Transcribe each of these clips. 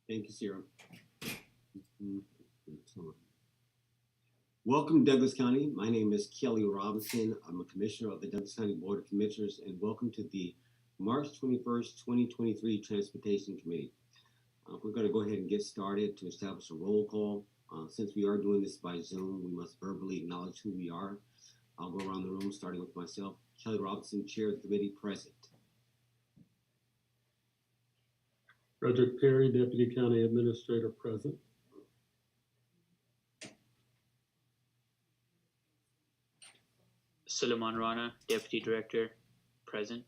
Thank you, Sarah. Welcome, Douglas County. My name is Kelly Robinson. I'm a commissioner of the Douglas County Board of Commissioners, and welcome to the March 21st, 2023 Transportation Committee. We're going to go ahead and get started to establish a roll call. Since we are doing this by Zoom, we must verbally acknowledge who we are. I'll go around the room, starting with myself. Kelly Robinson, Chair of the Committee, present. Frederick Perry, Deputy County Administrator, present. Suleiman Rana, Deputy Director, present.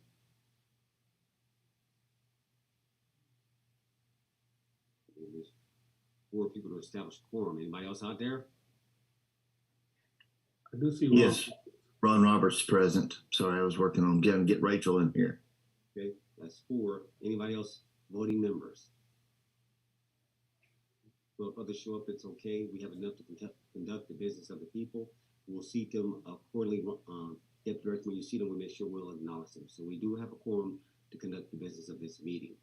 There's 4 people to establish a quorum. Anybody else out there? I do see Yes, Ron Roberts present. Sorry, I was working on get Rachel in here. Okay, that's 4. Anybody else voting members? Well, if others show up, it's okay. We have enough to conduct the business of the people. We'll seat them accordingly. Deputy Director, when you see them, we'll make sure we'll acknowledge them. So we do have a quorum to conduct the business of this meeting.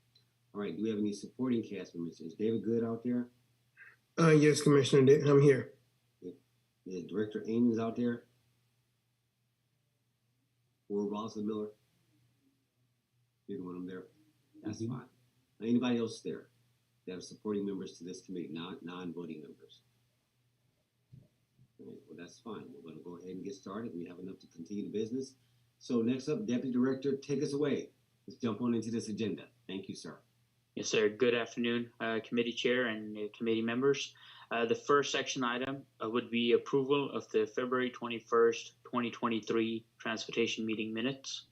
All right, do we have any supporting cast members? Is David Good out there? Yes, Commissioner, I'm here. Is Director Ames out there? Or Rosalind Miller? Either one of them there? That's fine. Anybody else there that have supporting members to this committee, non-voting members? All right, well, that's fine. We're going to go ahead and get started. We have enough to continue the business. So next up, Deputy Director, take us away. Let's jump on into this agenda. Thank you, sir. Yes, sir. Good afternoon, Committee Chair and committee members. The first action item would be approval of the February 21st, 2023 Transportation Meeting Minutes.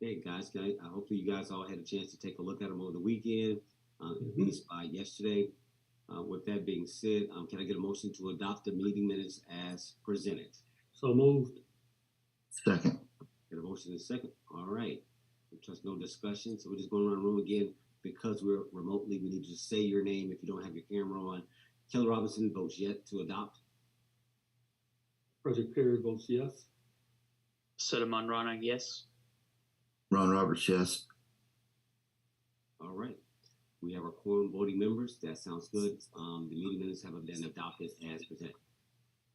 Hey, guys, hopefully you guys all had a chance to take a look at them over the weekend, at least by yesterday. With that being said, can I get a motion to adopt the meeting minutes as presented? So moved. Second. Get a motion in a second. All right. I trust no discussion. So we're just going around the room again. Because we're remotely, we need you to say your name if you don't have your camera on. Kelly Robinson votes yes to adopt. Frederick Perry votes yes. Suleiman Rana, yes. Ron Roberts, yes. All right. We have our quorum voting members. That sounds good. The meeting minutes have been adopted as presented.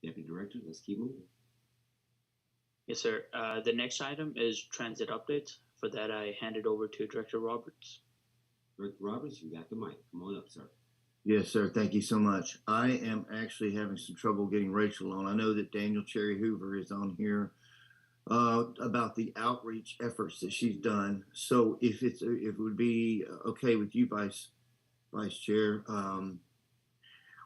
Deputy Director, let's keep moving. Yes, sir. The next item is transit updates. For that, I hand it over to Director Roberts. Director Roberts, you got the mic. Come on up, sir. Yes, sir. Thank you so much. I am actually having some trouble getting Rachel on. I know that Daniel Cherry Hoover is on here about the outreach efforts that she's done. So if it would be okay with you, Vice Chair,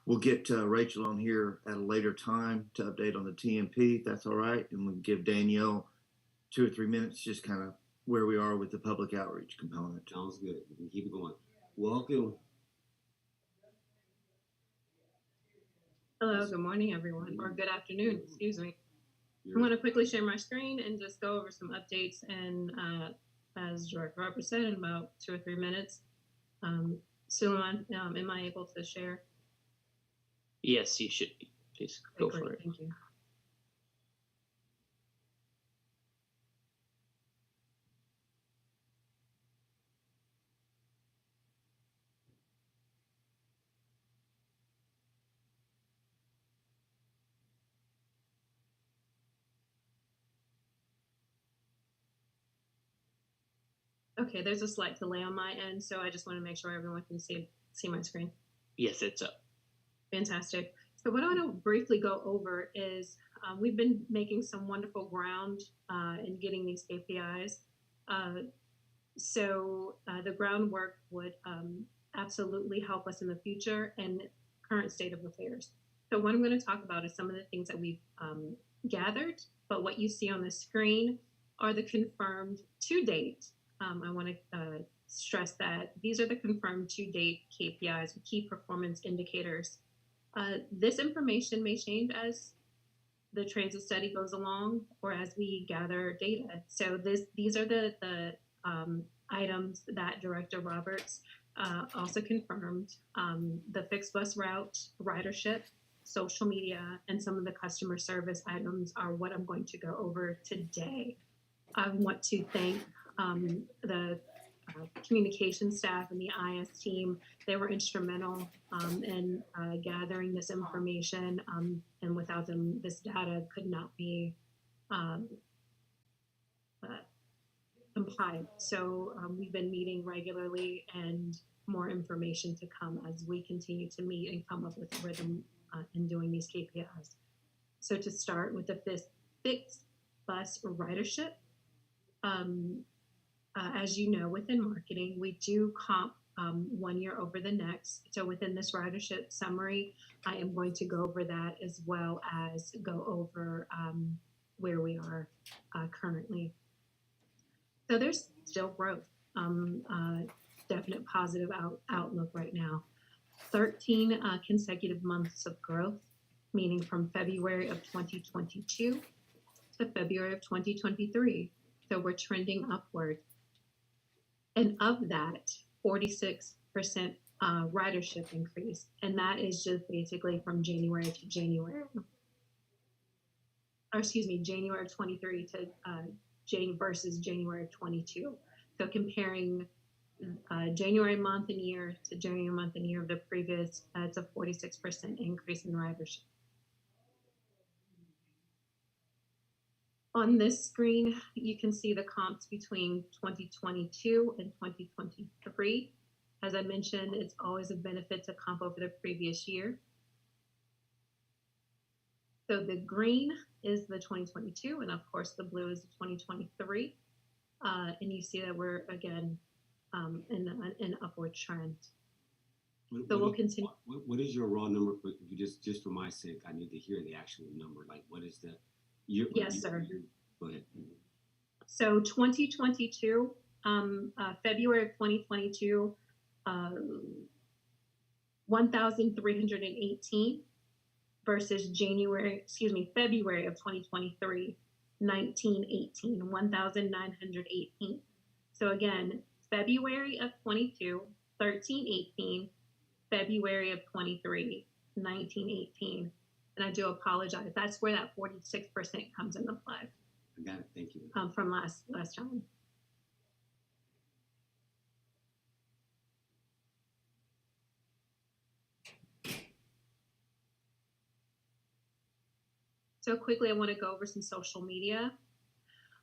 we'll get Rachel on here at a later time to update on the TMP, if that's all right. And we'll give Danielle 2 or 3 minutes, just kind of where we are with the public outreach component. Sounds good. We can keep it going. Welcome. Hello, good morning, everyone, or good afternoon, excuse me. I want to quickly share my screen and just go over some updates. And as Director Roberts said, in about 2 or 3 minutes. Suleiman, am I able to share? Yes, you should be. Please go for it. Thank you. Okay, there's a slight delay on my end, so I just want to make sure everyone can see my screen. Yes, it's up. Fantastic. So what I want to briefly go over is we've been making some wonderful ground in getting these KPIs. So the groundwork would absolutely help us in the future and current state of affairs. So what I'm going to talk about is some of the things that we've gathered, but what you see on the screen are the confirmed to date. I want to stress that these are the confirmed to date KPIs, key performance indicators. This information may change as the transit study goes along or as we gather data. So these are the items that Director Roberts also confirmed. The fixed bus route, ridership, social media, and some of the customer service items are what I'm going to go over today. I want to thank the communication staff and the IS team. They were instrumental in gathering this information, and without them, this data could not be compiled. So we've been meeting regularly, and more information to come as we continue to meet and come up with a rhythm in doing these KPIs. So to start with the fixed bus ridership, as you know, within marketing, we do comp 1 year over the next. So within this ridership summary, I am going to go over that as well as go over where we are currently. So there's still growth, definite positive outlook right now. 13 consecutive months of growth, meaning from February of 2022 to February of 2023. So we're trending upward. And of that, 46% ridership increase. And that is just basically from January to January. Or excuse me, January of 23 to versus January of 22. So comparing January month and year to January month and year of the previous, it's a 46% increase in ridership. On this screen, you can see the comps between 2022 and 2023. As I mentioned, it's always a benefit to comp over the previous year. So the green is the 2022, and of course the blue is the 2023. And you see that we're again in an upward trend. So we'll continue. What is your raw number? For, just for my sake, I need to hear the actual number. Like, what is the year? Yes, sir. Go ahead. So 2022, February of 2022, 1,318 versus February of 2023, 1,918, 1,918. So again, February of 22, 1,318, February of 23, 1,918. And I do apologize. That's where that 46% comes into play. I got it. Thank you. From last time. So quickly, I want to go over some social media.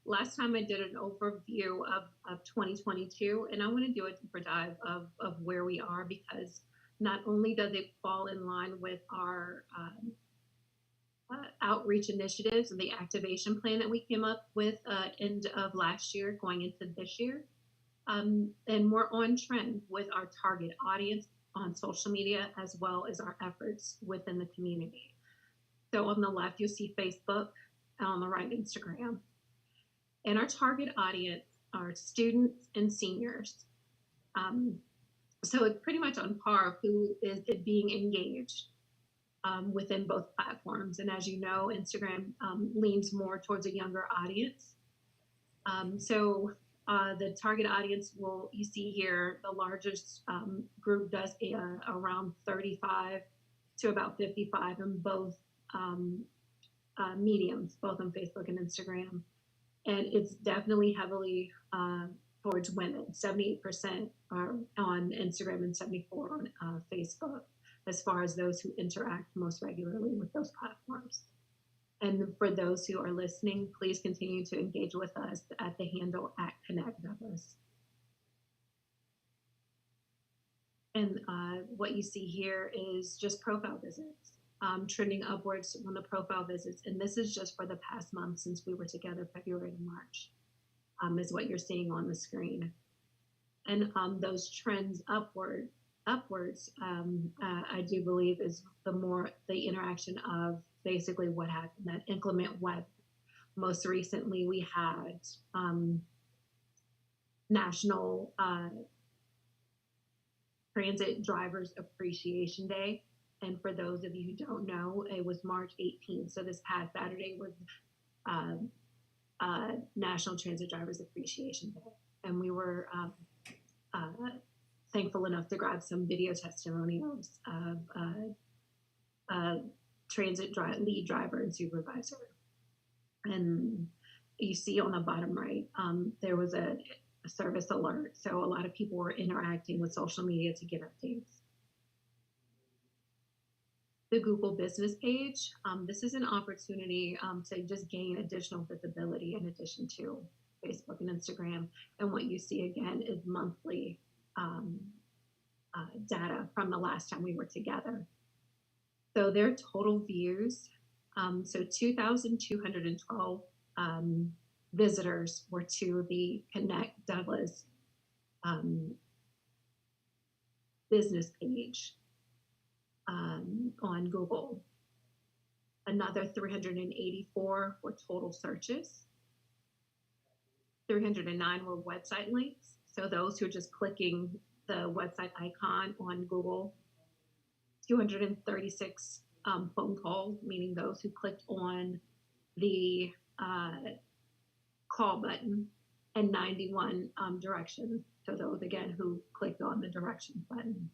Last time I did an overview of 2022, and I want to do a deeper dive of where we are, because not only does it fall in line with our outreach initiatives and the activation plan that we came up with end of last year going into this year, and we're on trend with our target audience on social media as well as our efforts within the community. So on the left, you'll see Facebook, and on the right, Instagram. And our target audience are students and seniors. So it's pretty much on par of who is being engaged within both platforms. And as you know, Instagram leans more towards a younger audience. So the target audience you see here, the largest group does around 35 to about 55 in both mediums, both on Facebook and Instagram. And it's definitely heavily towards women. 78% are on Instagram and 74% on Facebook, as far as those who interact most regularly with those platforms. And for those who are listening, please continue to engage with us at the handle @ConnectDouglas. And what you see here is just profile visits, trending upwards on the profile visits. And this is just for the past month since we were together, February to March, is what you're seeing on the screen. And those trends upwards, I do believe is the interaction of basically what happened, that inclement weather. Most recently, we had National Transit Drivers Appreciation Day. And for those of you who don't know, it was March 18th. So this past Saturday was National Transit Drivers Appreciation Day. And we were thankful enough to grab some video testimonials of transit lead driver and supervisor. And you see on the bottom right, there was service alert. So a lot of people were interacting with social media to get updates. The Google business page, this is an opportunity to just gain additional visibility in addition to Facebook and Instagram. And what you see again is monthly data from the last time we were together. So their total views, so 2,212 visitors were to the Connect Douglas business page on Google. Another 384 were total searches. 309 were website links. So those who are just clicking the website icon on Google. 236 phone calls, meaning those who clicked on the call button, and 91 directions. So those again who clicked on the directions button.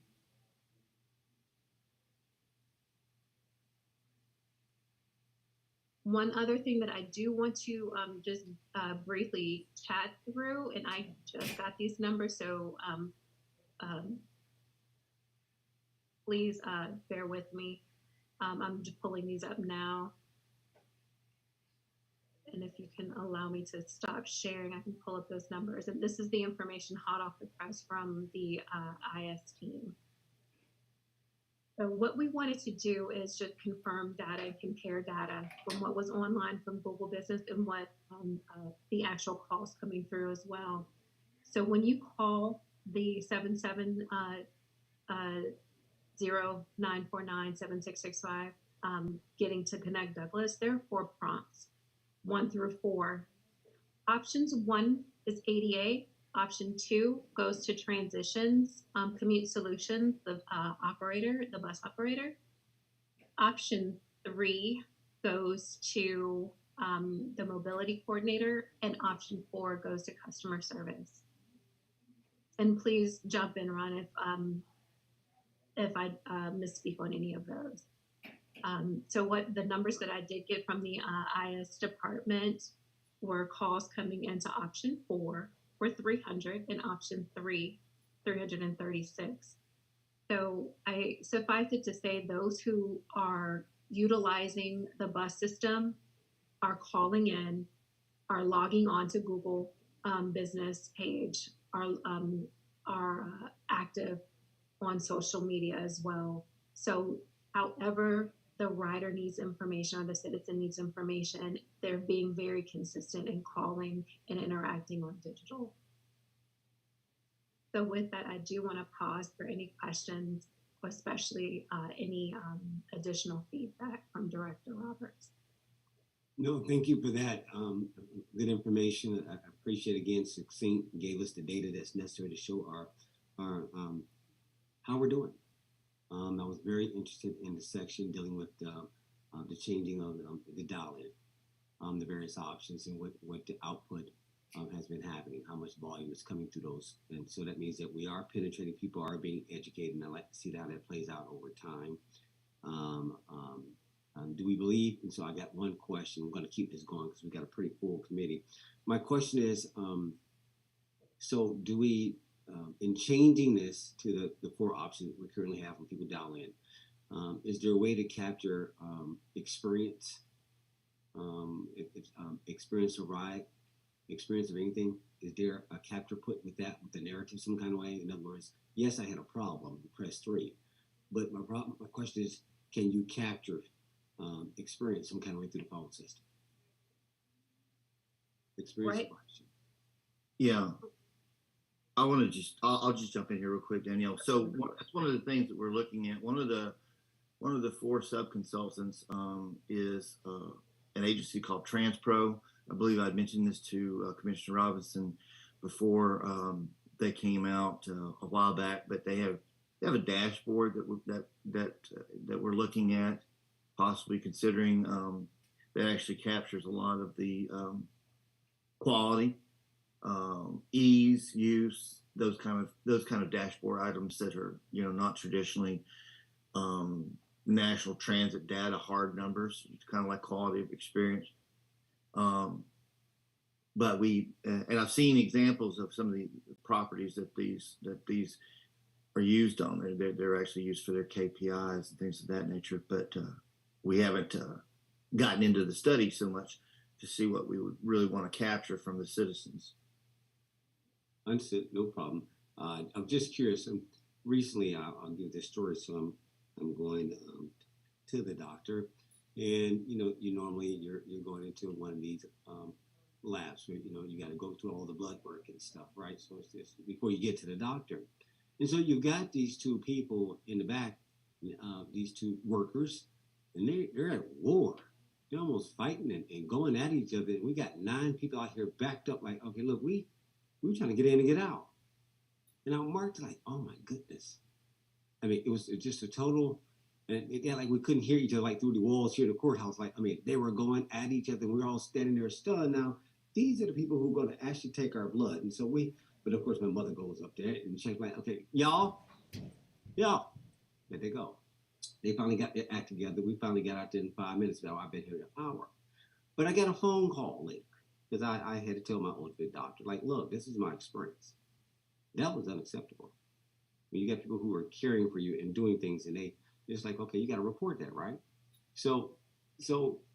One other thing that I do want to just briefly chat through, and I just got these numbers, so please bear with me. I'm just pulling these up now. And if you can allow me to stop sharing, I can pull up those numbers. And this is the information hot off the press from the IS team. So what we wanted to do is just confirm data and compare data from what was online from Google Business and what the actual calls coming through as well. So when you call the 770-949-7665, getting to Connect Douglas, there are 4 prompts, 1 through 4. Options 1 is ADA. Option 2 goes to transitions, Commute Solutions, the operator, the bus operator. Option 3 goes to the mobility coordinator, and option 4 goes to customer service. And please jump in, Ron, if I misspeak on any of those. So what the numbers that I did get from the IS department were calls coming into option 4 were 300 and option 3, 336. So I suffice it to say those who are utilizing the bus system are calling in, are logging on to Google business page, are active on social media as well. So however the rider needs information or the citizen needs information, they're being very consistent in calling and interacting on digital. So with that, I do want to pause for any questions, especially any additional feedback from Director Roberts. No, thank you for that. Good information. I appreciate again, succinct, gave us the data that's necessary to show our how we're doing. I was very interested in the section dealing with the changing of the dial-in, the various options, and what the output has been happening, how much volume is coming through those. And so that means that we are penetrating, people are being educated, and I like to see how that plays out over time. Do we believe, and so I got one question, I'm going to keep this going because we got a pretty full committee. My question is, so do we, in changing this to the 4 options we currently have when people dial in, is there a way to capture experience, experience of ride, experience of anything? Is there a capture put with that, with the narrative some kind of way? In other words, yes, I had a problem, press 3, but my question is, can you capture experience some kind of way through the phone system? Experience Right. of ride. Yeah. I'll just jump in here real quick, Danielle. So that's one of the things that we're looking at. One of the 4 sub-consultants is an agency called TransPro. I believe I'd mentioned this to Commissioner Robinson before they came out a while back, but they have a dashboard that we're looking at, possibly considering that actually captures a lot of the quality, ease, use, those kind of dashboard items that are not traditionally national transit data hard numbers. It's kind of like quality of experience. but and I've seen examples of some of the properties that these are used on. They're actually used for their KPIs and things of that nature. But we haven't gotten into the study so much to see what we would really want to capture from the citizens. Understood, no problem. I'm just curious. Recently, I'll give this story. So I'm going to the doctor, and you normally you're going into one of these labs where you got to go through all the blood work and stuff, right? So it's just before you get to the doctor, and so you've got these two people in the back, these two workers, and they're at war. They're almost fighting and going at each other. And we got 9 people out here backed up, like, okay, look, we're trying to get in and get out. And I marked like, oh my goodness. I mean, it was just a total, and like we couldn't hear each other like through the walls here in the courthouse. Like, I mean, they were going at each other. And we were all standing there stunned. Now, these are the people who are going to actually take our blood. And so but of course, my mother goes up there and she's like, okay, y'all, there they go. They finally got their act together. We finally got out there in 5 minutes. Now I've been here an hour. But I got a phone call later because I had to tell my ultimate doctor, like, look, this is my experience. That was unacceptable. I mean, you got people who are caring for you and doing things, and they're just like, okay, you got to report that, right? So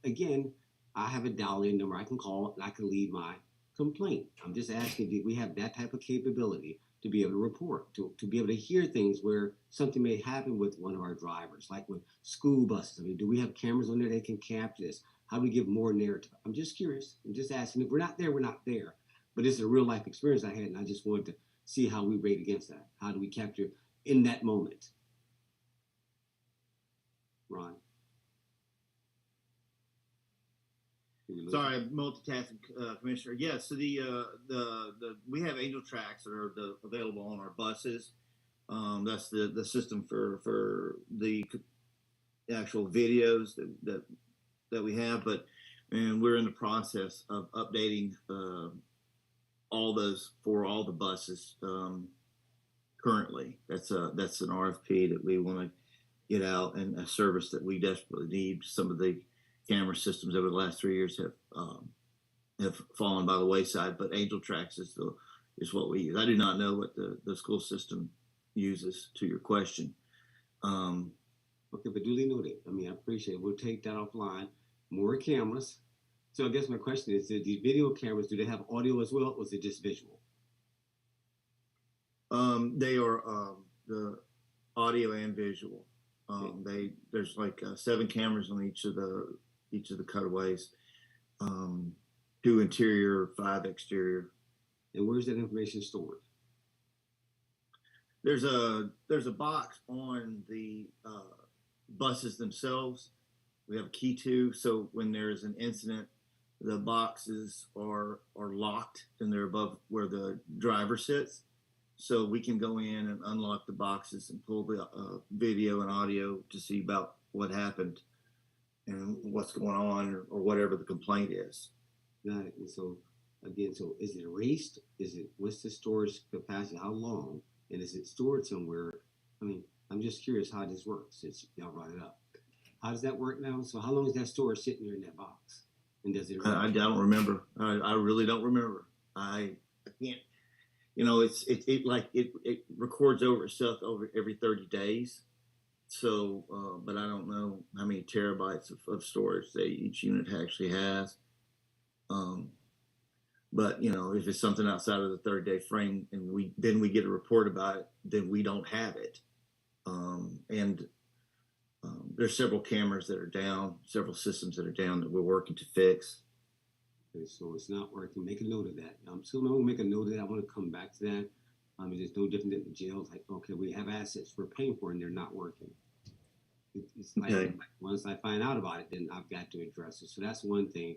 again, I have a dial-in number I can call and I can leave my complaint. I'm just asking, do we have that type of capability to be able to report, to be able to hear things where something may happen with one of our drivers, like with school buses? I mean, do we have cameras on there that can capture this? How do we give more narrative? I'm just curious. I'm just asking. If we're not there, we're not there. But it's a real life experience I had, and I just wanted to see how we rate against that. How do we capture in that moment? Ron? Sorry, multitasking, Commissioner. Yeah, so the we have Angel Tracks that are available on our buses. That's the system for the actual videos that we have, and we're in the process of updating all those for all the buses currently. That's an RFP that we want to get out, and a service that we desperately need. Some of the camera systems over the last 3 years have fallen by the wayside, but Angel Tracks is what we use. I do not know what the school system uses, to your question. Okay, but duly noted. I mean, I appreciate it. We'll take that offline. More cameras. So I guess my question is, these video cameras, do they have audio as well, or is it just visual? They are the audio and visual. There's like 7 cameras on each of the cutaways, 2 interior, 5 exterior. And where's that information stored? There's a box on the buses themselves. We have a key to, so when there's an incident, the boxes are locked and they're above where the driver sits. So we can go in and unlock the boxes and pull the video and audio to see about what happened and what's going on, or whatever the complaint is. Got it. And so again, so is it erased? What's the storage capacity? How long? And is it stored somewhere? I mean, I'm just curious how this works since y'all brought it up. How does that work now? So how long is that storage sitting there in that box? And does it? I don't remember. I really don't remember. I can't. It records over itself over every 30 days. So, but I don't know how many terabytes of storage that each unit actually has. But if it's something outside of the 30-day frame, and we get a report about it, then we don't have it. There's several cameras that are down, several systems that are down that we're working to fix. Okay, so it's not working. Make a note of that. I'm still going to make a note of that. I want to come back to that. It's no different than the jails. Like, okay, we have assets we're paying for, and they're not working. It's like once I find out about it, then I've got to address it. So that's one thing.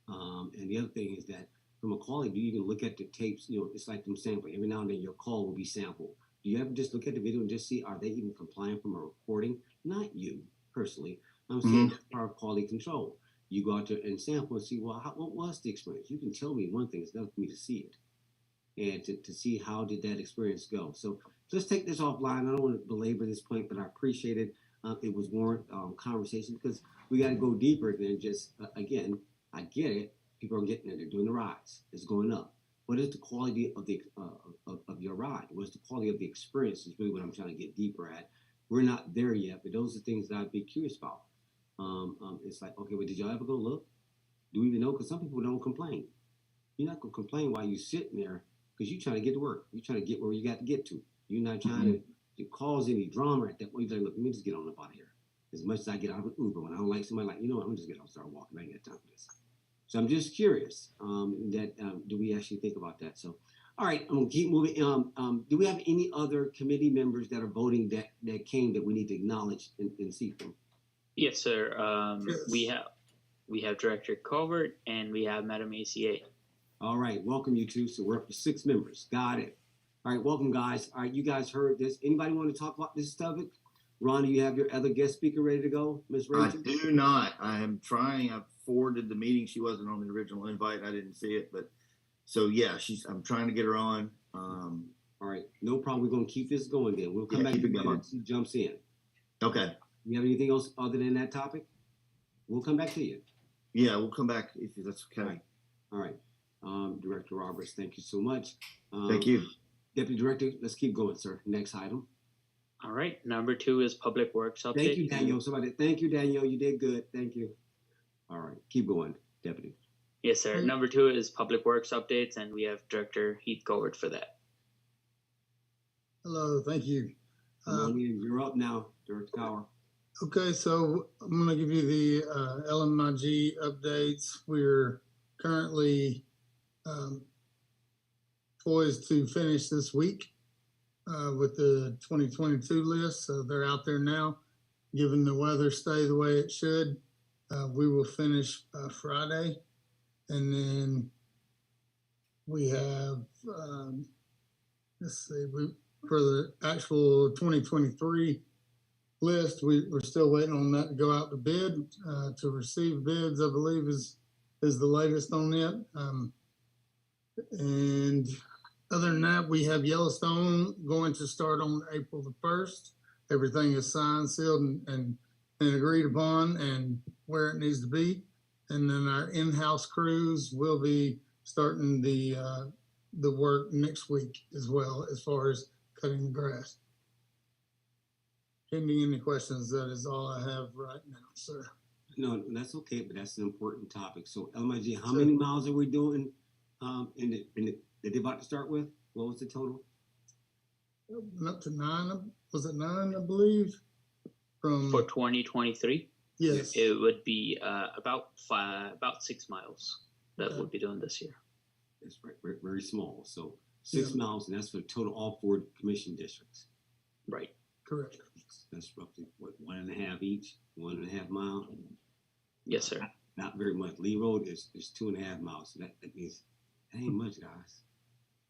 And the other thing is that from a quality, do you even look at the tapes? It's like them sampling. Every now and then your call will be sampled. Do you ever just look at the video and just see, are they even compliant from a recording? Not you, personally. I'm saying that's part of quality control. You go out there and sample and see, well, what was the experience? You can tell me one thing. It's enough for me to see it. And to see how did that experience go. So let's take this offline. I don't want to belabor this point, but I appreciate it. It was warrant conversation because we got to go deeper than just, again, I get it. People are getting there. They're doing the rides. It's going up. What is the quality of the of your ride? What's the quality of the experience? Is really what I'm trying to get deeper at. We're not there yet, but those are things that I'd be curious about. It's like, okay, well, did y'all ever go look? Do we even know? Because some people don't complain. You're not gonna complain while you're sitting there because you're trying to get to work. You're trying to get where you got to get to. You're not trying to cause any drama at that point. You're like, look, let me just get on up out of here. As much as I get out of an Uber, when I don't like somebody, like, you know what, I'm just get out and start walking. I ain't got time for this. So I'm just curious. Do we actually think about that? So, all right, I'm gonna keep moving. Do we have any other committee members that are voting that came that we need to acknowledge and see from? Yes, sir. Yes. We have Director Colbert and we have Madam ACA. All right, welcome you two. So we're up to 6 members. Got it. All right, welcome guys. All right, you guys heard this. Anybody want to talk about this topic? Ron, do you have your other guest speaker ready to go? Ms. I Rachel? do not. I am trying. I've forwarded the meeting. She wasn't on the original invite. I didn't see it, but so yeah, I'm trying to get her on. All right, no problem. We're gonna keep this going then. We'll come Yeah, back keep to it you going. once she jumps in. Okay. You have anything else other than that topic? We'll come back to you. Yeah, we'll come back if that's okay. Right. All right. Director Roberts, thank you so much. Thank you. Deputy Director, let's keep going, sir. Next item. All right. Number 2 is Public Works update. Thank you, Daniel. Thank you, Daniel. You did good. Thank you. All right, keep going, Deputy. Yes, sir. Number 2 is Public Works updates, and we have Director Heath Colbert for that. Hello, thank you. Come on in. You're up now, Director Cower. Okay, so I'm going to give you the LMIG updates. We're currently poised to finish this week with the 2022 list. So they're out there now. Given the weather stay the way it should, we will finish Friday. And then we have, let's see, for the actual 2023 list, we're still waiting on that to go out to bid. To receive bids, I believe is the latest on it. And other than that, we have Yellowstone going to start on April the 1st. Everything is signed, sealed, and agreed upon, and where it needs to be. And then our in-house crews will be starting the work next week as well, as far as cutting the grass. Pending any questions, that is all I have right now, sir. No, that's okay, but that's an important topic. So, LMIG, how Sure. many miles are we doing that they're about to start with? What was the total? Up to 9, was it 9, I believe? For 2023, Yes, it would be about 6 miles that Okay. we'll be doing this year. That's right, very, very small. So 6 Yeah. miles, and that's for total all 4 commission districts. Right. correct. That's roughly what, 1.5 each, 1.5 mile. Yes, sir. Not very much. Lee Road is 2.5 miles. So that means that ain't much, guys.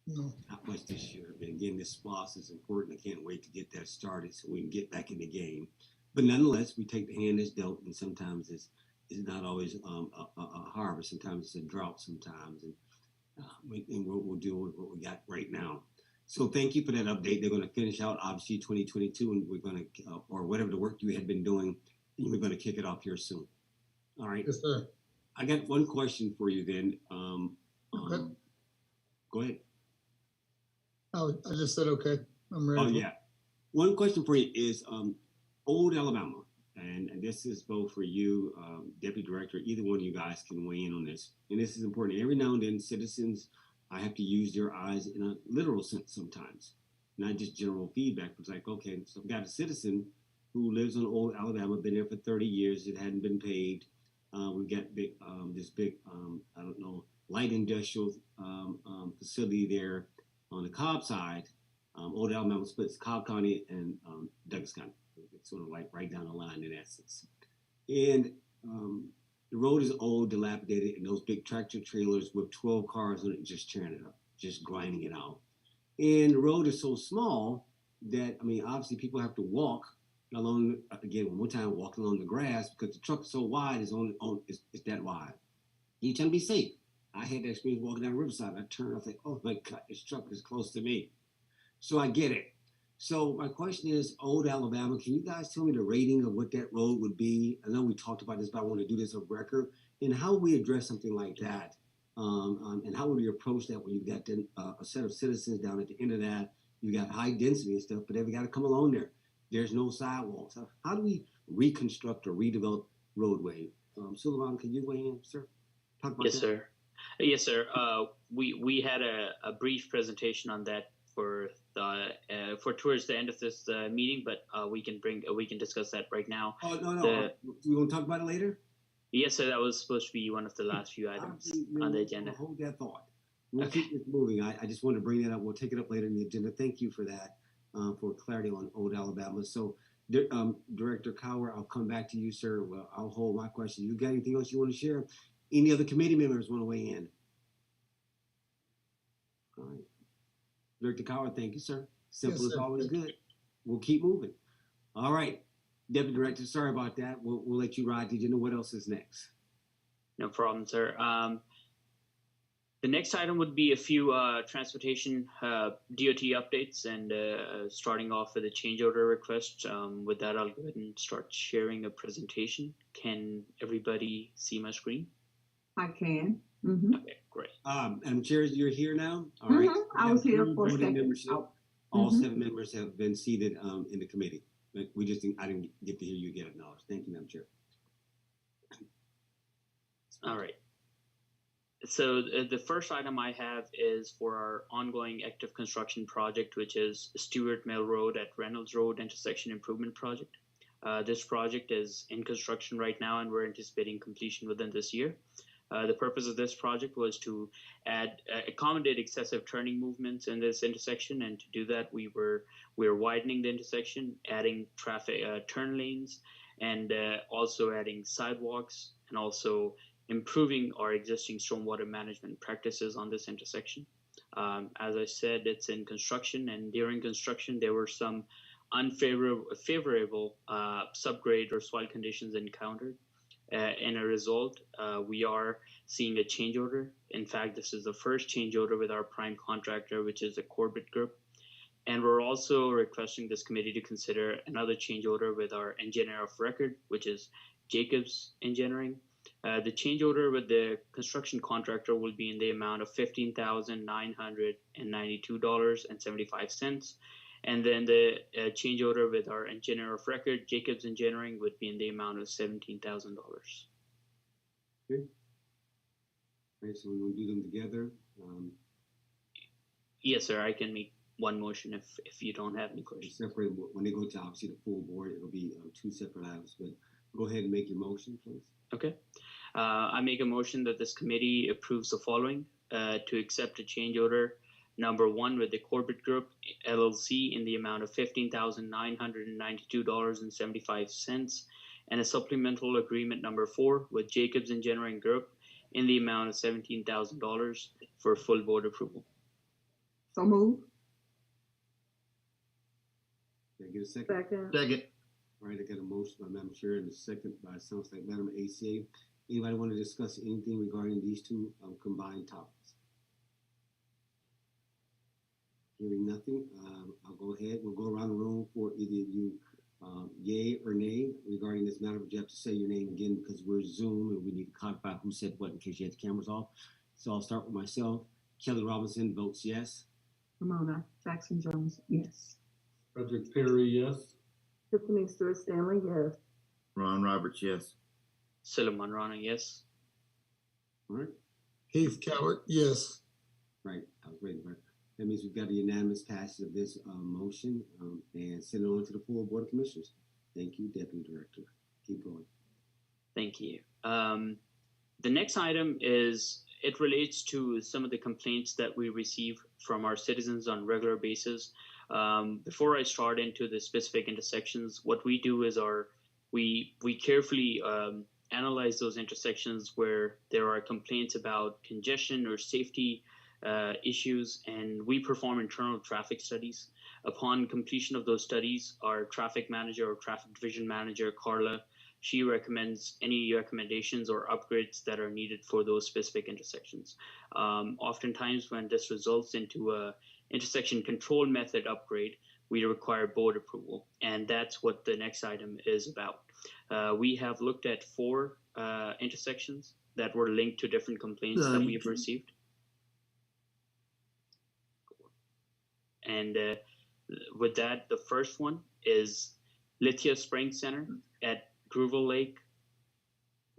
No, Not much this year. But again, this SPOS is important. I can't wait to get that started so we can get back in the game. But nonetheless, we take the hand that's dealt, and sometimes it's not always a harvest. Sometimes it's a drought. Sometimes, and we'll deal with what we got right now. So thank you for that update. They're going to finish out obviously 2022, and we're going to or whatever the work you had been doing, and we're going to kick it off here soon. All right. yes, sir. I got one question for you then. Okay. Go ahead. I just said, okay, I'm ready. Oh yeah. One question for you is Old Alabama, and this is both for you, Deputy Director. Either one of you guys can weigh in on this, and this is important. Every now and then, citizens, I have to use their eyes in a literal sense sometimes, not just general feedback. It's like, okay, so I've got a citizen who lives on Old Alabama, been there for 30 years. It hadn't been paved. We've got this big, I don't know, light industrial facility there on the Cobb side. Old Alabama splits Cobb County and Douglas County. It's sort of like right down the line in essence. And the road is old, dilapidated, and those big tractor trailers with 12 cars on it just tearing it up, just grinding it out. And the road is so small that, I mean, obviously people have to walk along, again, one more time, walking along the grass because the truck is so wide, it's that wide. You're trying to be safe. I had that experience walking down Riverside. I turned, I was like, oh my God, this truck is close to me. So I get it. So my question is, Old Alabama, can you guys tell me the rating of what that road would be? I know we talked about this, but I want to do this on record. And how would we address something like that? And how would we approach that when you've got a set of citizens down at the end of that? You got high density and stuff, but they've got to come along there. There's no sidewalks. How do we reconstruct or redevelop roadway? Suleiman, can you weigh in, sir? Talk about Yes, that. sir. Yes, sir. We had a brief presentation on that for towards the end of this meeting, but we can discuss that right now. Oh, no. The- We going to talk about it later? Yes, sir. That was supposed to be one of the last few items on the agenda. Hold that thought. We'll keep this moving. I just wanted to bring that up. We'll take it up later in the agenda. Thank you for that, for clarity on Old Alabama. So, Director Cower, I'll come back to you, sir. Well, I'll hold my question. You got anything else you want to share? Any other committee members want to weigh in? All right. Director Cower, thank you, sir. Simple Yes, as sir. always good. We'll keep moving. All right. Deputy Director, sorry about that. We'll let you ride. Did you know what else is next? No problem, sir. The next item would be a few transportation DOT updates, and starting off with a change order request. With that, I'll go ahead and start sharing a presentation. Can everybody see my screen? I can. Mm-hmm. Okay, great. And Chair, you're here now? All right. I was here Full for a voting second. membership. Oh. All Mhm. 7 members have been seated in the committee. But I didn't get to hear you get acknowledged. Thank you, Madam Chair. All right. So the first item I have is for our ongoing active construction project, which is Stewart Mill Road at Reynolds Road Intersection Improvement Project. This project is in construction right now, and we're anticipating completion within this year. The purpose of this project was to accommodate excessive turning movements in this intersection, and to do that, we're widening the intersection, adding traffic turn lanes, and also adding sidewalks, and also improving our existing stormwater management practices on this intersection. As I said, it's in construction, and during construction, there were some unfavorable subgrade or soil conditions encountered. In a result, we are seeing a change order. In fact, this is the first change order with our prime contractor, which is the Corbett Group. And we're also requesting this committee to consider another change order with our engineer of record, which is Jacobs Engineering. The change order with the construction contractor will be in the amount of $15,992.75. And then the change order with our engineer of record, Jacobs Engineering, would be in the amount of $17,000. Okay. All right, so we're going to do them together. Yes, sir. I can make one motion if you don't have any questions. Separate when they go to obviously the full board. It'll be 2 separate items. But go ahead and make your motion, please. Okay. I make a motion that this committee approves the following: to accept a change order number 1 with the Corbett Group LLC in the amount of $15,992.75, and a supplemental agreement number 4 with Jacobs Engineering Group in the amount of $17,000 for full board approval. So move. Can I get a second? Second. Second. All right, I got a motion by Madam Chair and a second by sounds like Madam ACA. Anybody want to discuss anything regarding these 2 combined topics? Hearing nothing, I'll go ahead. We'll go around the room for either of you, yay or nay regarding this matter. But you have to say your name again because we're Zoom and we need to codify who said what in case you had the cameras off. So I'll start with myself. Kelly Robinson votes yes. Ramona Jackson Jones, yes. Frederick Perry, yes. Tiffany Stewart Stanley, yes. Ron Roberts, yes. Suleiman Rana, yes. All right. Heath Cowart, yes. Right. I was waiting for it. That means we've got a unanimous passage of this motion and send it on to the full Board of Commissioners. Thank you, Deputy Director. Keep going. Thank you. The next item it relates to some of the complaints that we receive from our citizens on a regular basis. Before I start into the specific intersections, what we do is we carefully analyze those intersections where there are complaints about congestion or safety issues, and we perform internal traffic studies. Upon completion of those studies, our traffic manager or traffic division manager, Carla, she recommends any recommendations or upgrades that are needed for those specific intersections. Oftentimes when this results into a intersection control method upgrade, we require board approval, and that's what the next item is about. We have looked at 4 intersections that were linked to different complaints that we've received. And with that, the first one is Lithia Springs Center at Groovel Lake.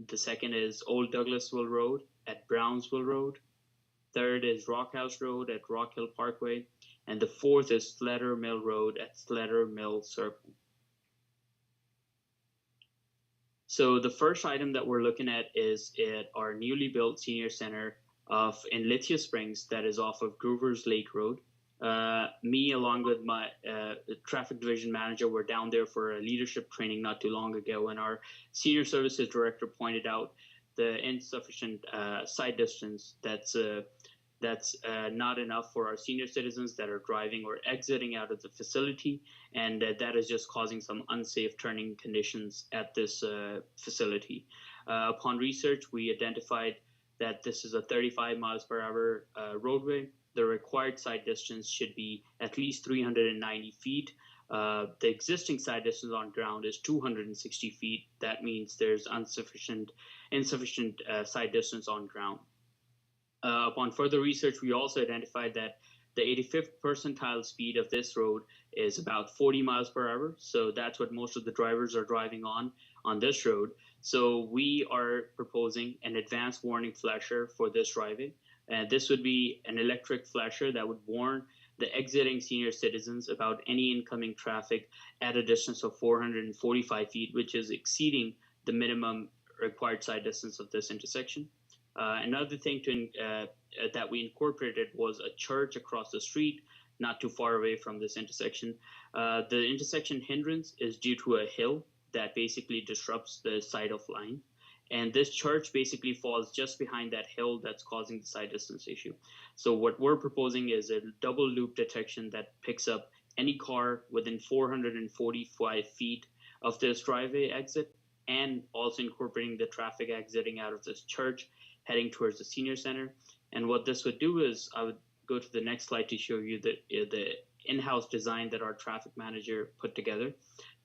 The second is Old Douglasville Road at Brownsville Road. Third is Rock House Road at Rock Hill Parkway. And the fourth is Slater Mill Road at Slater Mill Circle. So the first item that we're looking at is at our newly built senior center in Lithia Springs that is off of Grover's Lake Road. Me, along with my traffic division manager, were down there for a leadership training not too long ago, and our senior services director pointed out the insufficient side distance that's not enough for our senior citizens that are driving or exiting out of the facility, and that is just causing some unsafe turning conditions at this facility. Upon research, we identified that this is a 35 miles per hour roadway. The required side distance should be at least 390 feet. The existing side distance on ground is 260 feet. That means there's insufficient side distance on ground. Upon further research, we also identified that the 85th percentile speed of this road is about 40 miles per hour. So that's what most of the drivers are driving on this road. So we are proposing an advanced warning flasher for this driveway. And this would be an electric flasher that would warn the exiting senior citizens about any incoming traffic at a distance of 445 feet, which is exceeding the minimum required side distance of this intersection. Another thing that we incorporated was a church across the street, not too far away from this intersection. The intersection hindrance is due to a hill that basically disrupts the sight of line. And this church basically falls just behind that hill that's causing the side distance issue. So what we're proposing is a double loop detection that picks up any car within 445 feet of this driveway exit, and also incorporating the traffic exiting out of this church heading towards the senior center. And what this would do is, I would go to the next slide to show you the in-house design that our traffic manager put together.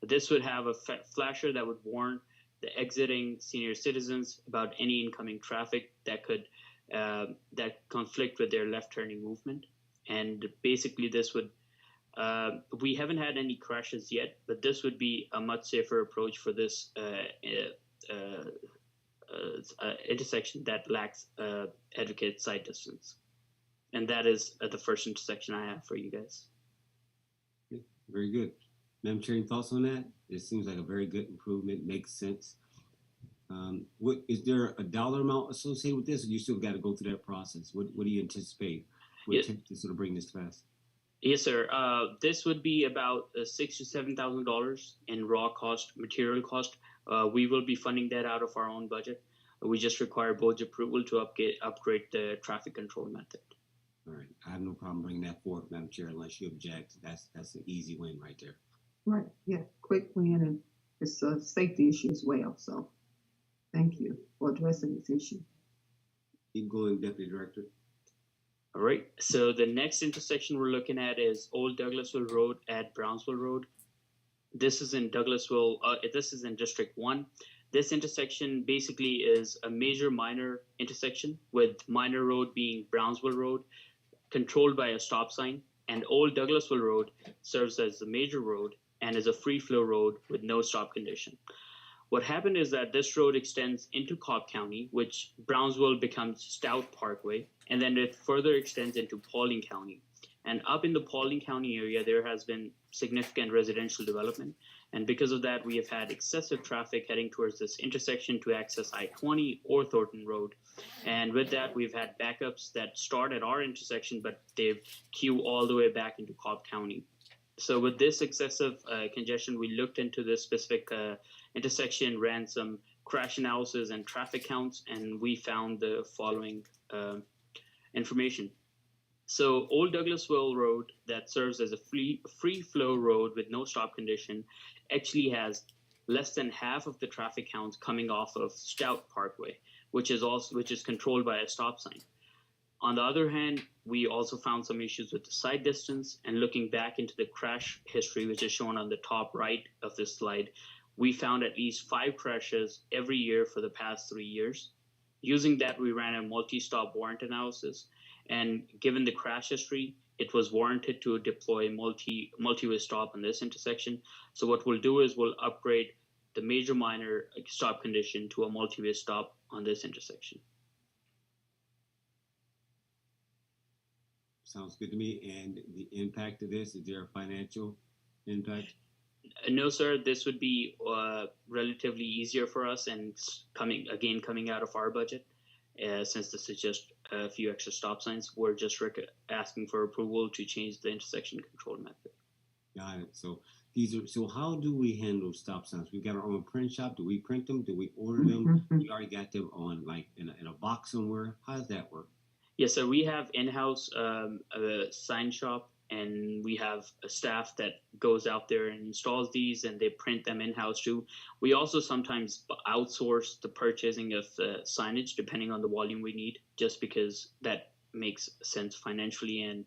This would have a flasher that would warn the exiting senior citizens about any incoming traffic that could that conflict with their left turning movement. And basically this would we haven't had any crashes yet, but this would be a much safer approach for this intersection that lacks adequate side distance. And that is the first intersection I have for you guys. Very good. Madam Chair, any thoughts on that? It seems like a very good improvement, makes sense. What is there a dollar amount associated with this, or you still got to go through that process? What do you anticipate would take to sort of bring this to pass? Yes, sir. This would be about $6,000 to $7,000 in raw cost, material cost. We will be funding that out of our own budget. We just require board's approval to upgrade the traffic control method. All right, I have no problem bringing that forward, Madam Chair, unless you object. That's an easy win right there. Right, yeah, quick win, and it's a safety issue as well, so thank you for addressing this issue. Keep going, Deputy Director. All right, so the next intersection we're looking at is Old Douglasville Road at Brownsville Road. This is in Douglasville, this is in District 1. This intersection basically is a major minor intersection, with minor road being Brownsville Road, controlled by a stop sign, and Old Douglasville Road serves as the major road and is a free flow road with no stop condition. What happened is that this road extends into Cobb County, which Brownsville becomes Stout Parkway, and then it further extends into Paulding County. And up in the Paulding County area, there has been significant residential development. And because of that, we have had excessive traffic heading towards this intersection to access I-20 or Thornton Road. And with that, we've had backups that start at our intersection, but they've queue all the way back into Cobb County. So with this excessive congestion, we looked into this specific intersection, ran some crash analysis and traffic counts, and we found the following information. So Old Douglasville Road, that serves as a free flow road with no stop condition, actually has less than half of the traffic counts coming off of Stout Parkway, which is controlled by a stop sign. On the other hand, we also found some issues with the side distance, and looking back into the crash history, which is shown on the top right of this slide, we found at least 5 crashes every year for the past 3 years. Using that, we ran a multi-stop warrant analysis, and given the crash history, it was warranted to deploy multi-way stop on this intersection. So what we'll do is we'll upgrade the major minor stop condition to a multi-way stop on this intersection. Sounds good to me. And the impact of this, is there a financial impact? No, sir. This would be relatively easier for us, and coming out of our budget, since this is just a few extra stop signs. We're just asking for approval to change the intersection control method. Got it. So so how do we handle stop signs? We got our own print shop. Do we print them? Do we order them? We already got them on like in a box somewhere. How does that work? Yes, sir. We have in-house a sign shop, and we have a staff that goes out there and installs these, and they print them in-house too. We also sometimes outsource the purchasing of signage depending on the volume we need, just because that makes sense financially and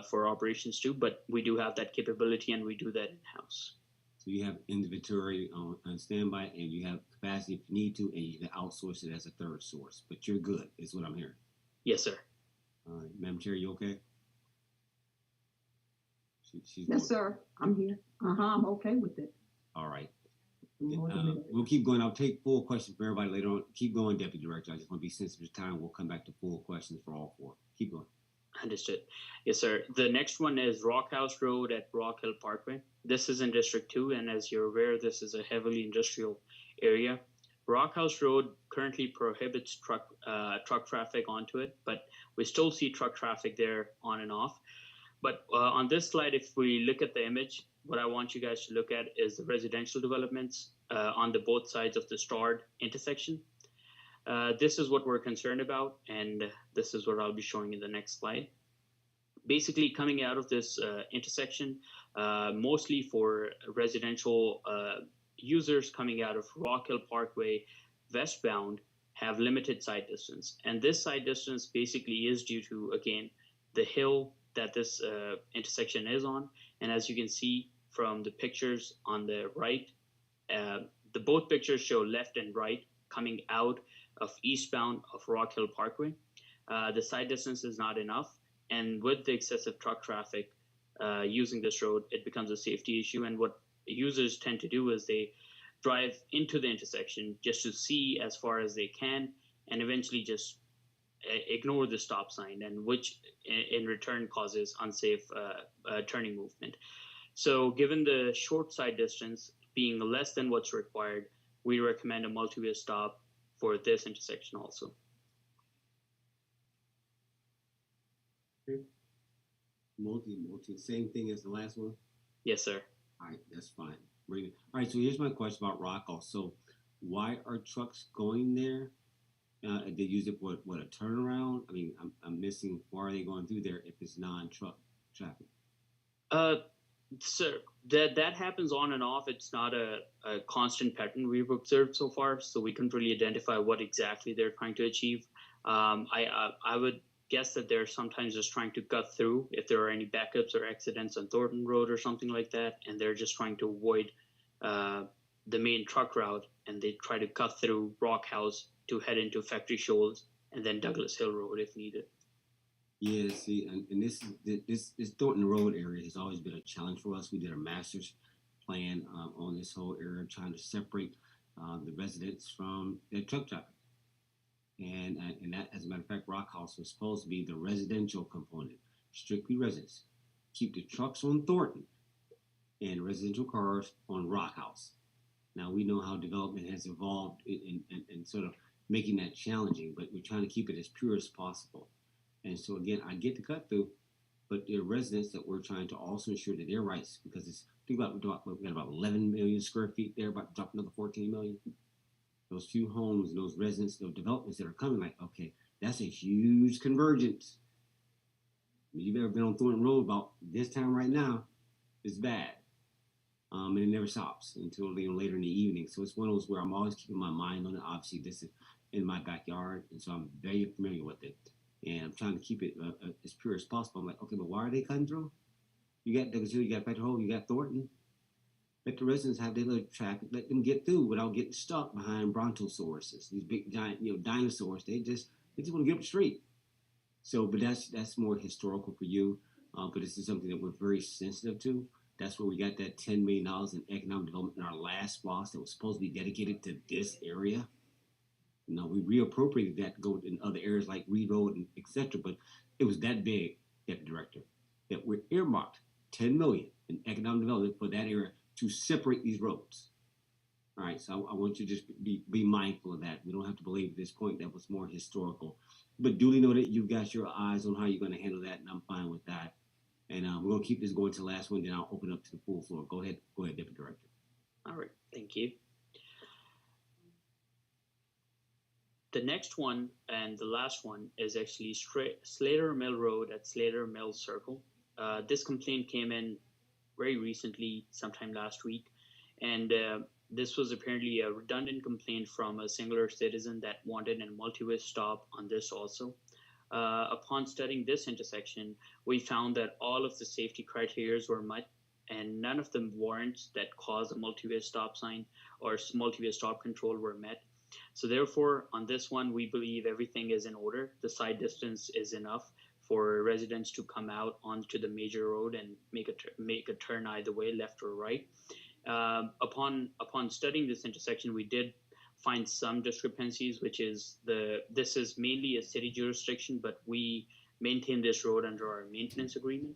for operations too. But we do have that capability, and we do that in-house. So you have inventory on standby, and you have capacity if you need to, and you can outsource it as a third source. But you're good, is what I'm hearing. Yes, sir. All right, Madam Chair, you okay? She's Yes, sir. I'm here. I'm okay with it. All right. More than it. We'll keep going. I'll take full questions from everybody later on. Keep going, Deputy Director. I just want to be sensitive to time. We'll come back to full questions for all 4. Keep going. Understood. Yes, sir. The next one is Rock House Road at Rock Hill Parkway. This is in District 2, and as you're aware, this is a heavily industrial area. Rock House Road currently prohibits truck traffic onto it, but we still see truck traffic there on and off. But on this slide, if we look at the image, what I want you guys to look at is the residential developments on the both sides of the starred intersection. This is what we're concerned about, and this is what I'll be showing in the next slide. Basically, coming out of this intersection, mostly for residential users coming out of Rock Hill Parkway westbound, have limited sight distance. And this sight distance basically is due to, again, the hill that this intersection is on. And as you can see from the pictures on the right, both pictures show left and right coming out of eastbound of Rock Hill Parkway. The sight distance is not enough. And with the excessive truck traffic using this road, it becomes a safety issue. And what users tend to do is they drive into the intersection just to see as far as they can, and eventually just ignore the stop sign, and which in return causes unsafe turning movement. So given the short side distance being less than what's required, we recommend a multi-way stop for this intersection also. Multi, same thing as the last one? Yes, sir. All right, that's fine. All right, so here's my question about Rockall. So why are trucks going there? They use it for what, a turnaround? I mean, I'm missing, why are they going through there if it's non-truck traffic? Sir, that happens on and off. It's not a constant pattern we've observed so far, so we couldn't really identify what exactly they're trying to achieve. I would guess that they're sometimes just trying to cut through if there are any backups or accidents on Thornton Road or something like that, and they're just trying to avoid the main truck route, and they try to cut through Rock House to head into Factory Shoals and then Douglas Hill Road if needed. Yeah, see, and this Thornton Road area has always been a challenge for us. We did a master's plan on this whole area, trying to separate the residents from the truck traffic. And that, as a matter of fact, Rock House was supposed to be the residential component, strictly residents. Keep the trucks on Thornton and residential cars on Rock House. Now we know how development has evolved in sort of making that challenging, but we're trying to keep it as pure as possible. And so again, I get the cut through, but there are residents that we're trying to also ensure that their rights, because it's, think about, we've got about 11 million square feet there, about to drop another 14 million. Those few homes, those residents, those developments that are coming, like, okay, that's a huge convergence. If you've ever been on Thornton Road about this time right now, it's bad. And it never stops until later in the evening. So it's one of those where I'm always keeping my mind on it. Obviously, this is in my backyard, and so I'm very familiar with it. and I'm trying to keep it as pure as possible. I'm like, okay, but why are they cutting through? You got Douglas Hill, you got Petrohole, you got Thornton. Let the residents have their little traffic. Let them get through without getting stuck behind brontosauruses, these big giant, dinosaurs. They just want to get up the street. So, but that's more historical for you. But this is something that we're very sensitive to. That's where we got that $10 million in economic development in our last SPLOST that was supposed to be dedicated to this area. We reappropriated that to go in other areas like Reed Road and etc. But it was that big, Deputy Director, that we're earmarked $10 million in economic development for that area to separate these roads. All right, so I want you to just be mindful of that. We don't have to believe at this point that was more historical. But duly noted, you've got your eyes on how you're going to handle that, and I'm fine with that. And we're going to keep this going to the last one, then I'll open up to the full floor. Go ahead, Deputy Director. All right, thank you. The next one and the last one is actually Slater Mill Road at Slater Mill Circle. This complaint came in very recently, sometime last week, and this was apparently a redundant complaint from a singular citizen that wanted a multi-way stop on this also. Upon studying this intersection, we found that all of the safety criteria were met, and none of the warrants that cause a multi-way stop sign or multi-way stop control were met. So therefore, on this one, we believe everything is in order. The side distance is enough for residents to come out onto the major road and make a turn either way, left or right. Upon studying this intersection, we did find some discrepancies, which is this is mainly a city jurisdiction, but we maintain this road under our maintenance agreement.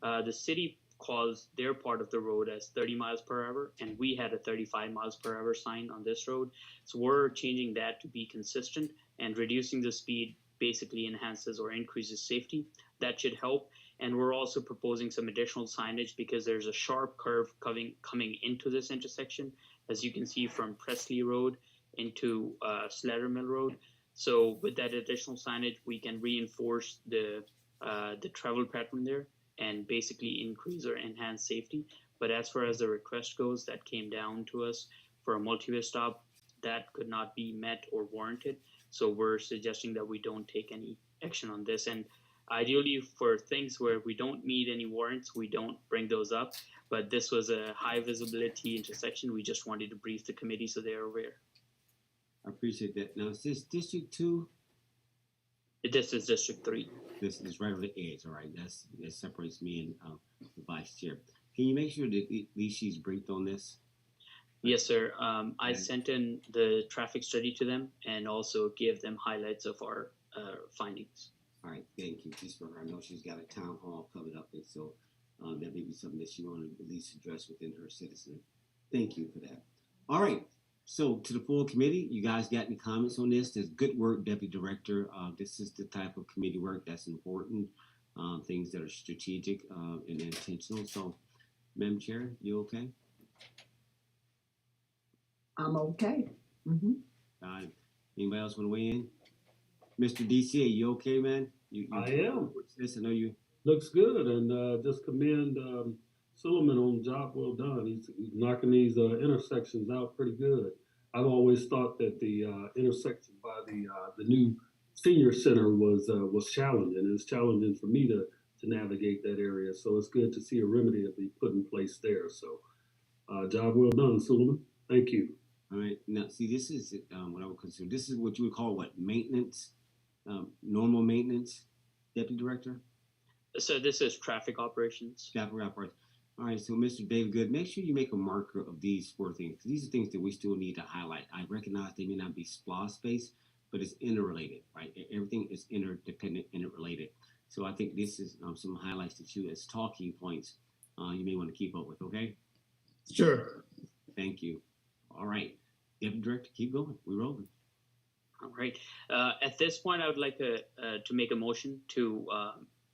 The city calls their part of the road as 30 miles per hour, and we had a 35 miles per hour sign on this road. So we're changing that to be consistent, and reducing the speed basically enhances or increases safety. That should help. And we're also proposing some additional signage because there's a sharp curve coming into this intersection, as you can see from Presley Road into Slater Mill Road. So with that additional signage, we can reinforce the travel pattern there and basically increase or enhance safety. But as far as the request goes that came down to us for a multi-way stop, that could not be met or warranted. So we're suggesting that we don't take any action on this. And ideally, for things where we don't need any warrants, we don't bring those up. But this was a high visibility intersection. We just wanted to brief the committee so they're aware. I appreciate that. Now, is this District 2? This is District 3. This is right on the edge, all right? That separates me and the Vice Chair. Can you make sure that at least she's briefed on this? Yes, sir. I sent in the traffic study to them and also gave them highlights of our findings. All right, thank you. Just for her, I know she's got a town hall coming up, and so that may be something that she wanted to at least address within her citizen. Thank you for that. All right, so to the full committee, you guys got any comments on this? There's good work, Deputy Director. This is the type of committee work that's important, things that are strategic and intentional. So, Madam Chair, you okay? I'm okay. Anybody else want to weigh in? Mr. DCA, you okay, man? I am. This, I know you. Looks good, and just commend Suleiman on the job well done. He's knocking these intersections out pretty good. I've always thought that the intersection by the new senior center was challenging. It's challenging for me to navigate that area, so it's good to see a remedy to be put in place there. So, job well done, Suleiman. Thank you. All right. Now, see, this is what I would consider. This is what you would call maintenance, normal maintenance, Deputy Director. So this is traffic operations. Traffic operations. All right. So, Mr. David Good, make sure you make a marker of these 4 things. These are things that we still need to highlight. I recognize they may not be SPLOST based, but it's interrelated, right? Everything is interdependent, interrelated. So I think this is some highlights that you, as talking points, you may want to keep up with. Okay. Sure. Thank you. All right. Deputy Director, keep going. We're rolling. All right. At this point, I would like to make a motion to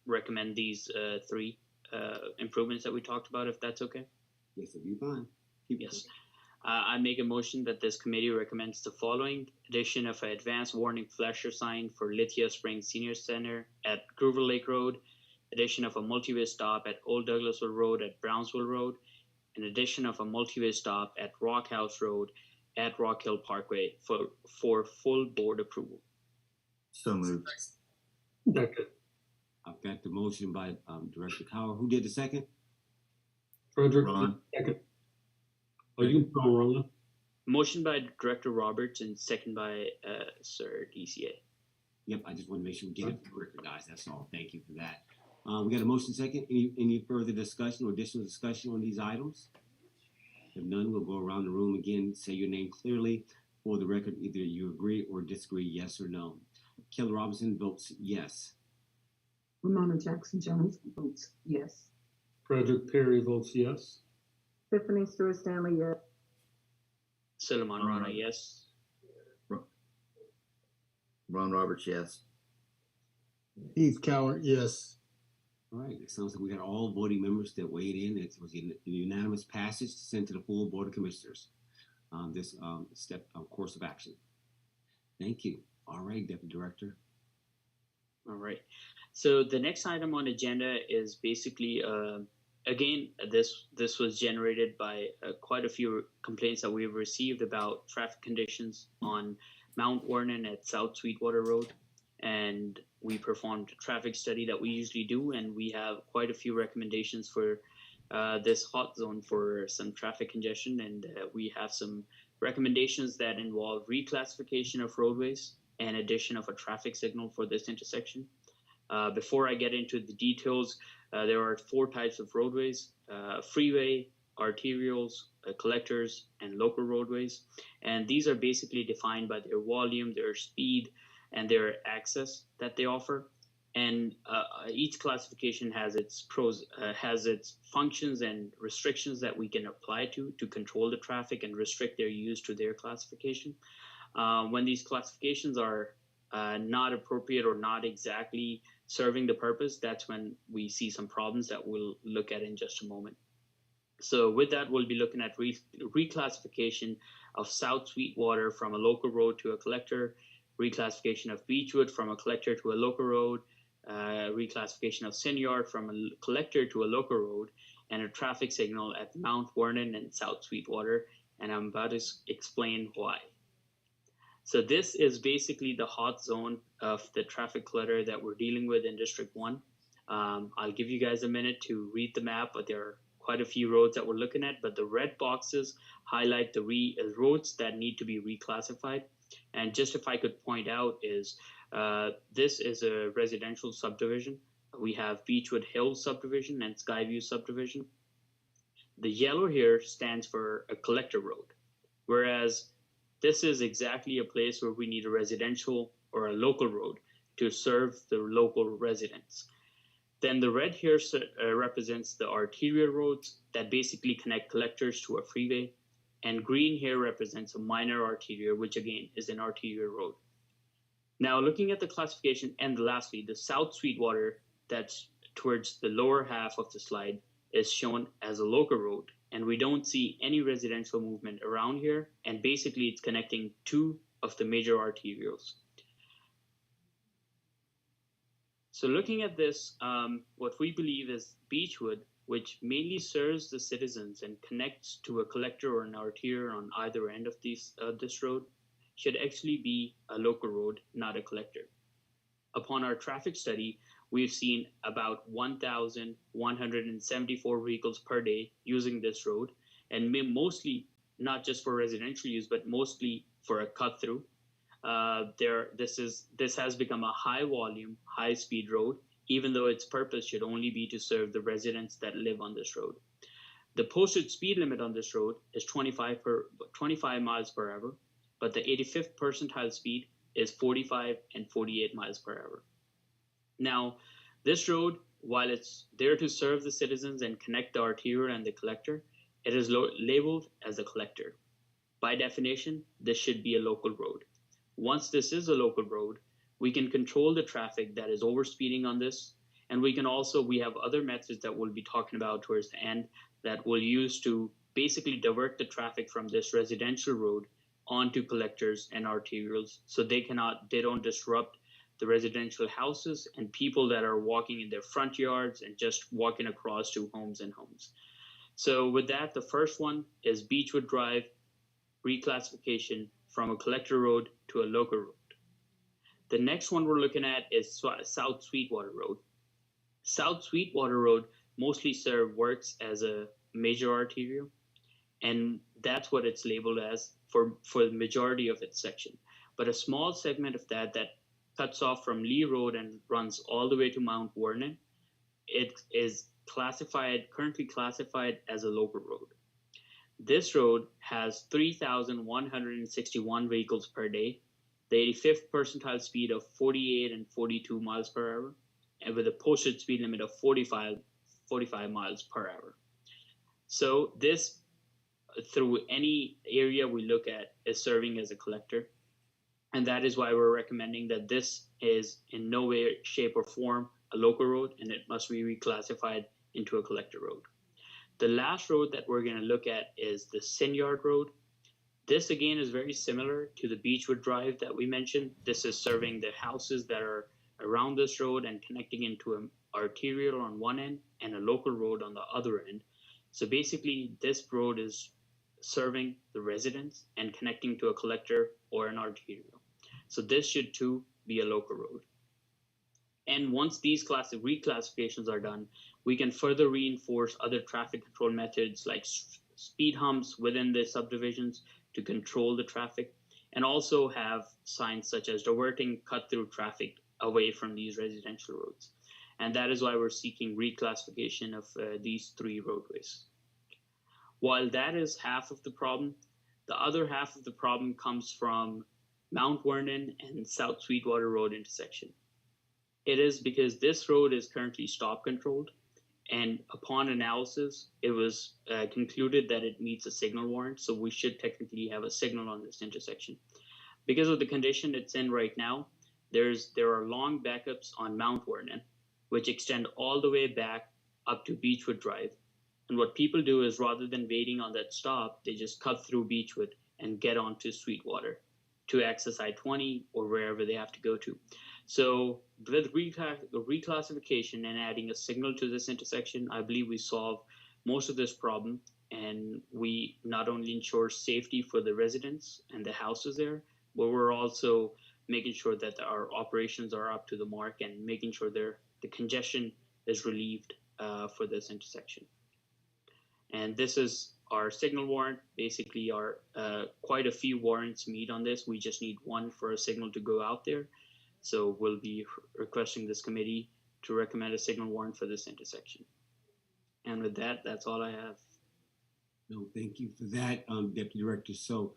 recommend these 3 improvements that we talked about, if that's okay. Yes, it'll be fine. Keep Yes. I make a motion that this committee recommends the following: addition of an advanced warning flasher sign for Lithia Springs Senior Center at Groover Lake Road, addition of a multi-way stop at Old Douglasville Road at Brownsville Road, and addition of a multi-way stop at Rock House Road at Rock Hill Parkway for full board approval. So moved. Second. I've got the motion by Director Cowell. Who did the second? Frederick. Ron. Second. Oh, you can call Ron. Motion by Director Roberts and second by Sir DCA. Yep, I just want to make sure we get it for the record, guys. That's all. Thank you for that. We got a motion second. Any further discussion or additional discussion on these items? If none, we'll go around the room again. Say your name clearly for the record. Either you agree or disagree, yes or no. Kelly Robinson votes yes. Ramona Jackson Jones votes yes. Frederick Perry votes yes. Tiffany Stewart Stanley, yes. Solomon Rana, yes. Ron Roberts, yes. Keith Cowart, yes. All right, it sounds like we got all voting members that weighed in. It was a unanimous passage to send to the full Board of Commissioners this course of action. Thank you. All right, Deputy Director. All right. So the next item on agenda is basically, again, this was generated by quite a few complaints that we've received about traffic conditions on Mount Vernon at South Sweetwater Road. And we performed a traffic study that we usually do, and we have quite a few recommendations for this hot zone for some traffic congestion. And we have some recommendations that involve reclassification of roadways and addition of a traffic signal for this intersection. Before I get into the details, there are 4 types of roadways: freeway, arterials, collectors, and local roadways. And these are basically defined by their volume, their speed, and their access that they offer. And each classification has its pros, has its functions and restrictions that we can apply to control the traffic and restrict their use to their classification. When these classifications are not appropriate or not exactly serving the purpose, that's when we see some problems that we'll look at in just a moment. So with that, we'll be looking at reclassification of South Sweetwater from a local road to a collector, reclassification of Beechwood from a collector to a local road, reclassification of Synyard from a collector to a local road, and a traffic signal at Mount Vernon and South Sweetwater. And I'm about to explain why. So this is basically the hot zone of the traffic clutter that we're dealing with in District 1. I'll give you guys a minute to read the map, but there are quite a few roads that we're looking at, but the red boxes highlight the roads that need to be reclassified. And just if I could point out is, this is a residential subdivision. We have Beechwood Hills subdivision and Skyview subdivision. The yellow here stands for a collector road, whereas this is exactly a place where we need a residential or a local road to serve the local residents. Then the red here represents the arterial roads that basically connect collectors to a freeway. And green here represents a minor arterial, which again is an arterial road. Now looking at the classification, and lastly, the South Sweetwater that's towards the lower half of the slide is shown as a local road. And we don't see any residential movement around here. And basically it's connecting 2 of the major arterials. So looking at this, what we believe is Beechwood, which mainly serves the citizens and connects to a collector or an arterial on either end of this road, should actually be a local road, not a collector. Upon our traffic study, we've seen about 1,174 vehicles per day using this road, and mostly not just for residential use, but mostly for a cut through. This has become a high volume, high speed road, even though its purpose should only be to serve the residents that live on this road. The posted speed limit on this road is 25 miles per hour, but the 85th percentile speed is 45 and 48 miles per hour. Now, this road, while it's there to serve the citizens and connect the arterial and the collector, it is labeled as a collector. By definition, this should be a local road. Once this is a local road, we can control the traffic that is overspeeding on this. And we have other methods that we'll be talking about towards the end that we'll use to basically divert the traffic from this residential road onto collectors and arterials so they don't disrupt the residential houses and people that are walking in their front yards and just walking across to homes and homes. So with that, the first one is Beechwood Drive reclassification from a collector road to a local road. The next one we're looking at is South Sweetwater Road. South Sweetwater Road mostly works as a major arterial, and that's what it's labeled as for the majority of its section. But a small segment of that cuts off from Lee Road and runs all the way to Mount Vernon, it is currently classified as a local road. This road has 3,161 vehicles per day, the 85th percentile speed of 48 and 42 miles per hour, and with a posted speed limit of 45 miles per hour. So this, through any area we look at, is serving as a collector. And that is why we're recommending that this is in no way, shape, or form a local road, and it must be reclassified into a collector road. The last road that we're going to look at is the Synyard Road. This again is very similar to the Beechwood Drive that we mentioned. This is serving the houses that are around this road and connecting into an arterial on one end and a local road on the other end. So basically, this road is serving the residents and connecting to a collector or an arterial. So this should too be a local road. And once these reclassifications are done, we can further reinforce other traffic control methods like speed humps within the subdivisions to control the traffic, and also have signs such as diverting cut-through traffic away from these residential roads. And that is why we're seeking reclassification of these three roadways. While that is half of the problem, the other half of the problem comes from Mount Vernon and South Sweetwater Road intersection. It is because this road is currently stop controlled, and upon analysis, it was concluded that it meets a signal warrant, so we should technically have a signal on this intersection. Because of the condition it's in right now, there are long backups on Mount Vernon, which extend all the way back up to Beechwood Drive. And what people do is, rather than waiting on that stop, they just cut through Beechwood and get onto Sweetwater to access I-20 or wherever they have to go to. So with reclassification and adding a signal to this intersection, I believe we solve most of this problem, and we not only ensure safety for the residents and the houses there, but we're also making sure that our operations are up to the mark and making sure the congestion is relieved for this intersection. And this is our signal warrant. Basically, quite a few warrants meet on this. We just need one for a signal to go out there. So we'll be requesting this committee to recommend a signal warrant for this intersection. And with that, that's all I have. No, thank you for that, Deputy Director. So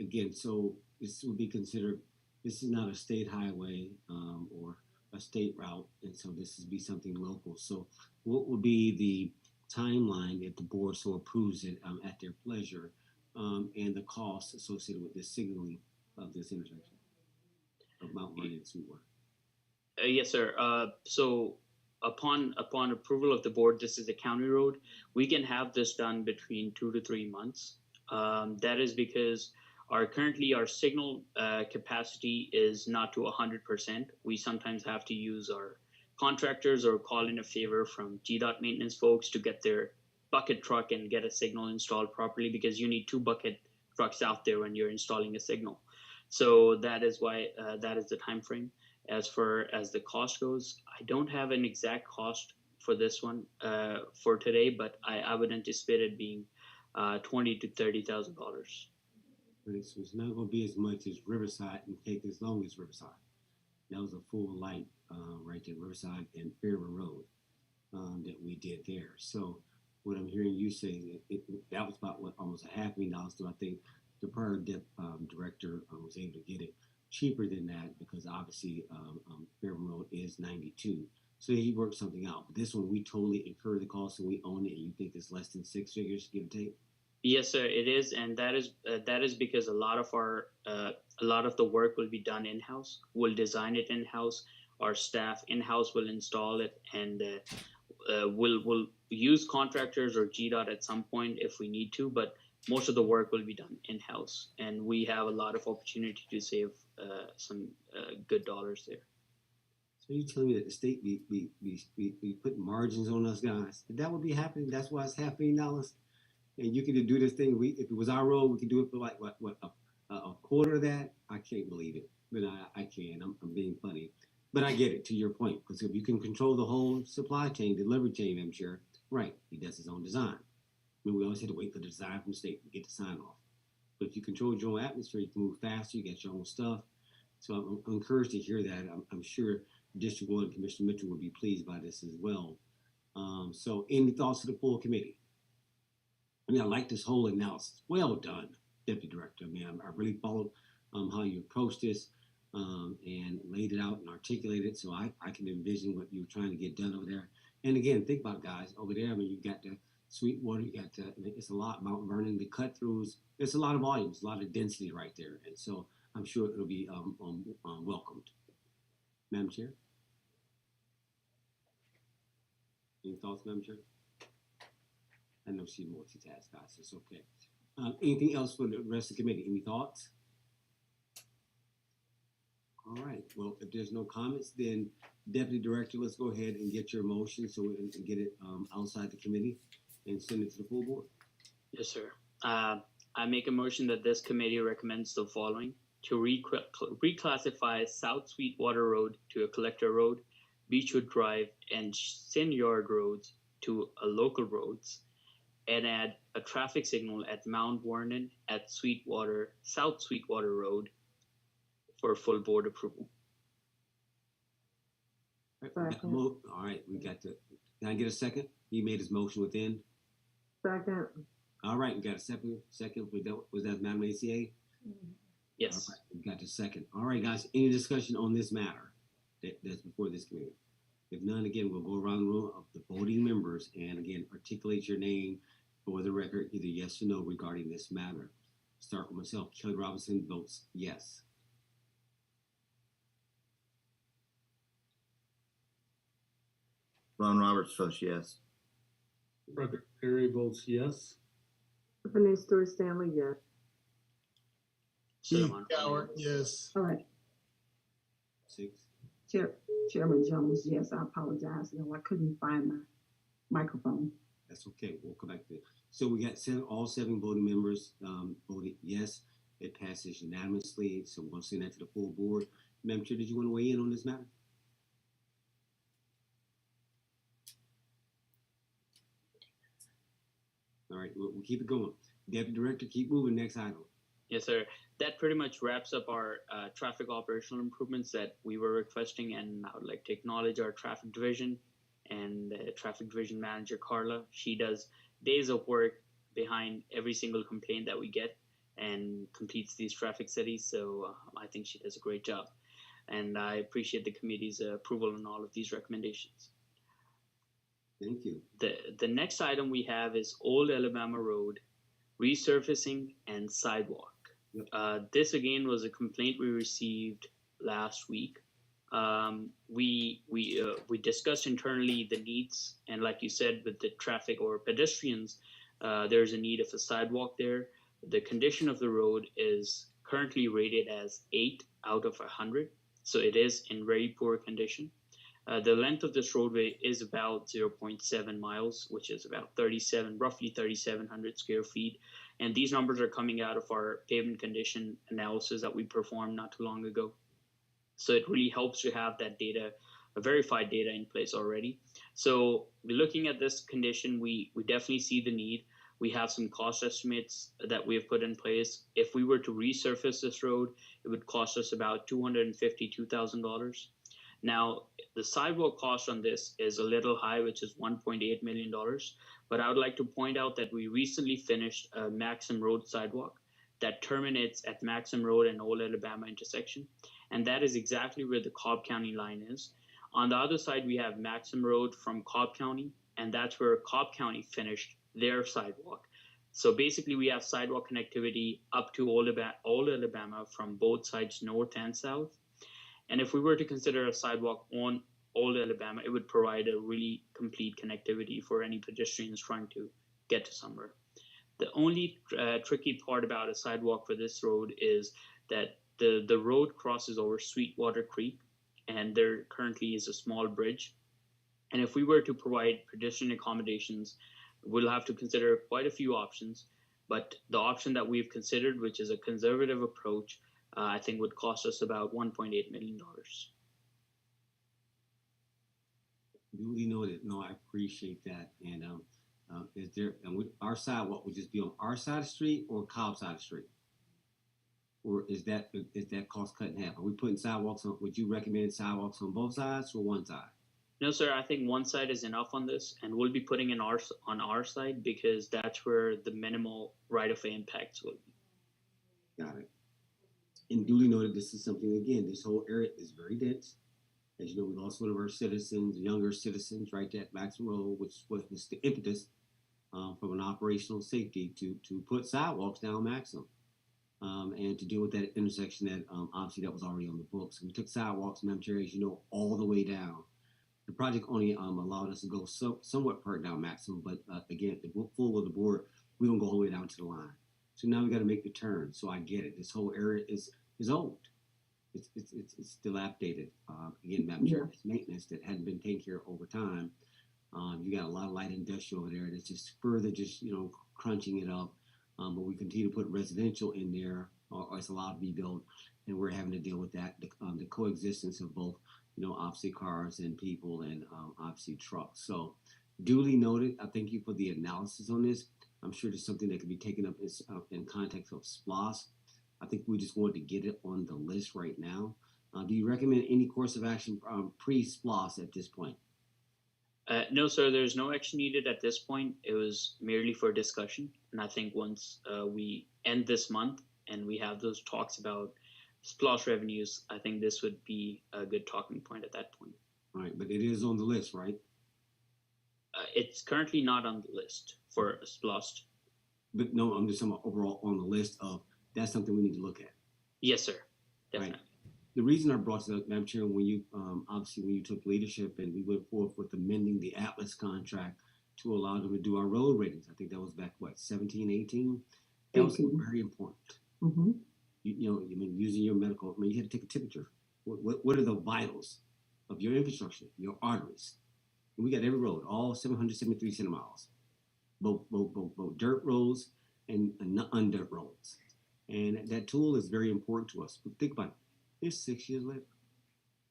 again, so this will be considered, this is not a state highway or a state route, and so this will be something local. So what will be the timeline if the board so approves it at their pleasure, and the costs associated with this signaling of this intersection of Mount Vernon and Sweetwater? Yes, sir. So upon approval of the board, this is a county road. We can have this done between 2 to 3 months. That is because currently our signal capacity is not to 100%. We sometimes have to use our contractors or call in a favor from GDOT maintenance folks to get their bucket truck and get a signal installed properly, because you need 2 bucket trucks out there when you're installing a signal. So that is why that is the time frame. As far as the cost goes, I don't have an exact cost for this one for today, but I would anticipate it being $20,000 to $30,000. Right, so it's not going to be as much as Riverside and take as long as Riverside. That was a full light right there, Riverside and Fairview Road that we did there. So what I'm hearing you say, that was about almost $500,000. So I think the prior director was able to get it cheaper than that, because obviously Fairview Road is 92. So he worked something out. But this one, we totally incur the cost and we own it, and you think it's less than 6 figures, give or take? Yes, sir, it is, and that is because a lot of the work will be done in-house. We'll design it in-house. Our staff in-house will install it, and we'll use contractors or GDOT at some point if we need to, but most of the work will be done in-house, and we have a lot of opportunity to save some good dollars there. So you telling me that the state be putting margins on us guys? That would be happening. That's why it's $500,000. And you could do this thing. If it was our road, we could do it for like what a quarter of that. I can't believe it, but I can. I'm being funny. But I get it, to your point, because if you can control the whole supply chain, delivery chain, I'm sure, right, he does his own design. I mean, we always had to wait for the design from the state to get the sign off. But if you control your own atmosphere, you can move faster, you get your own stuff. So I'm encouraged to hear that. I'm sure District 1 Commissioner Mitchell would be pleased by this as well. So any thoughts of the full committee? I mean, I like this whole analysis. Well done, Deputy Director. I mean, I really followed how you approached this and laid it out and articulated it, so I can envision what you were trying to get done over there. And again, think about, guys, over there, I mean, you got the Sweetwater, you got I mean, it's a lot, Mount Vernon, the cut-throughs, it's a lot of volumes, a lot of density right there. And so I'm sure it'll be welcomed. Madam Chair? Any thoughts, Madam Chair? I know she multitask, guys, so it's okay. Anything else for the rest of the committee? Any thoughts? All right, well, if there's no comments, then Deputy Director, let's go ahead and get your motion so we can get it outside the committee and send it to the full board. Yes, sir. I make a motion that this committee recommends the following: to reclassify South Sweetwater Road to a collector road, Beechwood Drive and Sin Yard roads to a local roads, and add a traffic signal at Mount Vernon at South Sweetwater Road for full board approval. All right, we got the, can I get a second? He made his motion within. Second. All right, we got a second was that Madam ACA? Yes. All right, we got the second. All right, guys, any discussion on this matter that's before this committee? If none, again, we'll go around the room of the voting members and again, articulate your name for the record, either yes or no regarding this matter. Start with myself. Kelly Robinson votes yes. Ron Roberts votes yes. Frederick Perry votes yes. Tiffany Stewart Stanley, yes. Keith Solomon. Coward, yes. All right. 6. Chairman Jones, yes. I apologize. No, I couldn't find my microphone. That's okay. We'll come back to it. So we got all 7 voting members voted yes. It passes unanimously. So we're going to send that to the full board. Madam Chair, did you want to weigh in on this matter? All right, we'll keep it going. Deputy Director, keep moving. Next item. Yes, sir. That pretty much wraps up our traffic operational improvements that we were requesting, and I would like to acknowledge our traffic division and traffic division manager, Carla. She does days of work behind every single complaint that we get and completes these traffic studies, so I think she does a great job. And I appreciate the committee's approval on all of these recommendations. Thank you. The next item we have is Old Alabama Road resurfacing and sidewalk. Yep. This again was a complaint we received last week. We discussed internally the needs, and like you said, with the traffic or pedestrians, there's a need of a sidewalk there. The condition of the road is currently rated as 8 out of 100, so it is in very poor condition. The length of this roadway is about 0.7 miles, which is about roughly 3,700 square feet. And these numbers are coming out of our pavement condition analysis that we performed not too long ago. So it really helps to have that data, verified data in place already. So looking at this condition, we definitely see the need. We have some cost estimates that we have put in place. If we were to resurface this road, it would cost us about $252,000. Now, the sidewalk cost on this is a little high, which is $1.8 million. But I would like to point out that we recently finished a Maxim Road sidewalk that terminates at Maxim Road and Old Alabama intersection. And that is exactly where the Cobb County line is. On the other side, we have Maxim Road from Cobb County, and that's where Cobb County finished their sidewalk. So basically, we have sidewalk connectivity up to Old Alabama from both sides, north and south. And if we were to consider a sidewalk on Old Alabama, it would provide a really complete connectivity for any pedestrians trying to get to somewhere. The only tricky part about a sidewalk for this road is that the road crosses over Sweetwater Creek, and there currently is a small bridge. And if we were to provide pedestrian accommodations, we'll have to consider quite a few options. But the option that we've considered, which is a conservative approach, I think would cost us about $1.8 million. Duly noted. No, I appreciate that. And is there our sidewalk would just be on our side of the street or Cobb side of the street, or is that cost cut in half? Are we putting sidewalks on? Would you recommend sidewalks on both sides or one side? No, sir. I think one side is enough on this, and we'll be putting in on our side because that's where the minimal right-of-way impacts will be. Got it. And duly noted. This is something again. This whole area is very dense. As you know, we lost one of our citizens, younger citizens, right at Maxwell Road, which was the impetus from an operational safety to put sidewalks down Maxim and to deal with that intersection that obviously that was already on the books. We took sidewalks, Madam Chair, as you know, all the way down. The project only allowed us to go somewhat part down Maxim, but again, the full of the board, we don't go all the way down to the line. So now we got to make the turn. So I get it. This whole area is old. It's dilapidated. Again, Madam Chair, it's maintenance that hadn't been taken care of over time. You got a lot of light industrial over there that's just further crunching it up. But we continue to put residential in there, or it's allowed to be built, and we're having to deal with that. The coexistence of both, obviously cars and people, and obviously trucks. So, duly noted. I thank you for the analysis on this. I'm sure there's something that can be taken up in context of SPLOST. I think we just wanted to get it on the list right now. Do you recommend any course of action pre-SPLOST at this point? No, sir, there's no action needed at this point. It was merely for discussion. And I think once we end this month and we have those talks about SPLOST revenues, I think this would be a good talking point at that point. All right, but it is on the list, right? It's currently not on the list for SPLOST. But no, I'm just talking about overall on the list of that's something we need to look at. Yes, sir. Definitely. Right. The reason I brought it up, Madam Chair, when you obviously when you took leadership and we went forth with amending the Atlas contract to allow them to do our road ratings. I think that was back 17, 18. That was very important. Mm-hmm. Using your medical. You had to take a temperature. What are the vitals of your infrastructure, your arteries? And we got every road, all 773 center miles, both dirt roads and undirt roads. And that tool is very important to us. But think about it. It's 6 years later.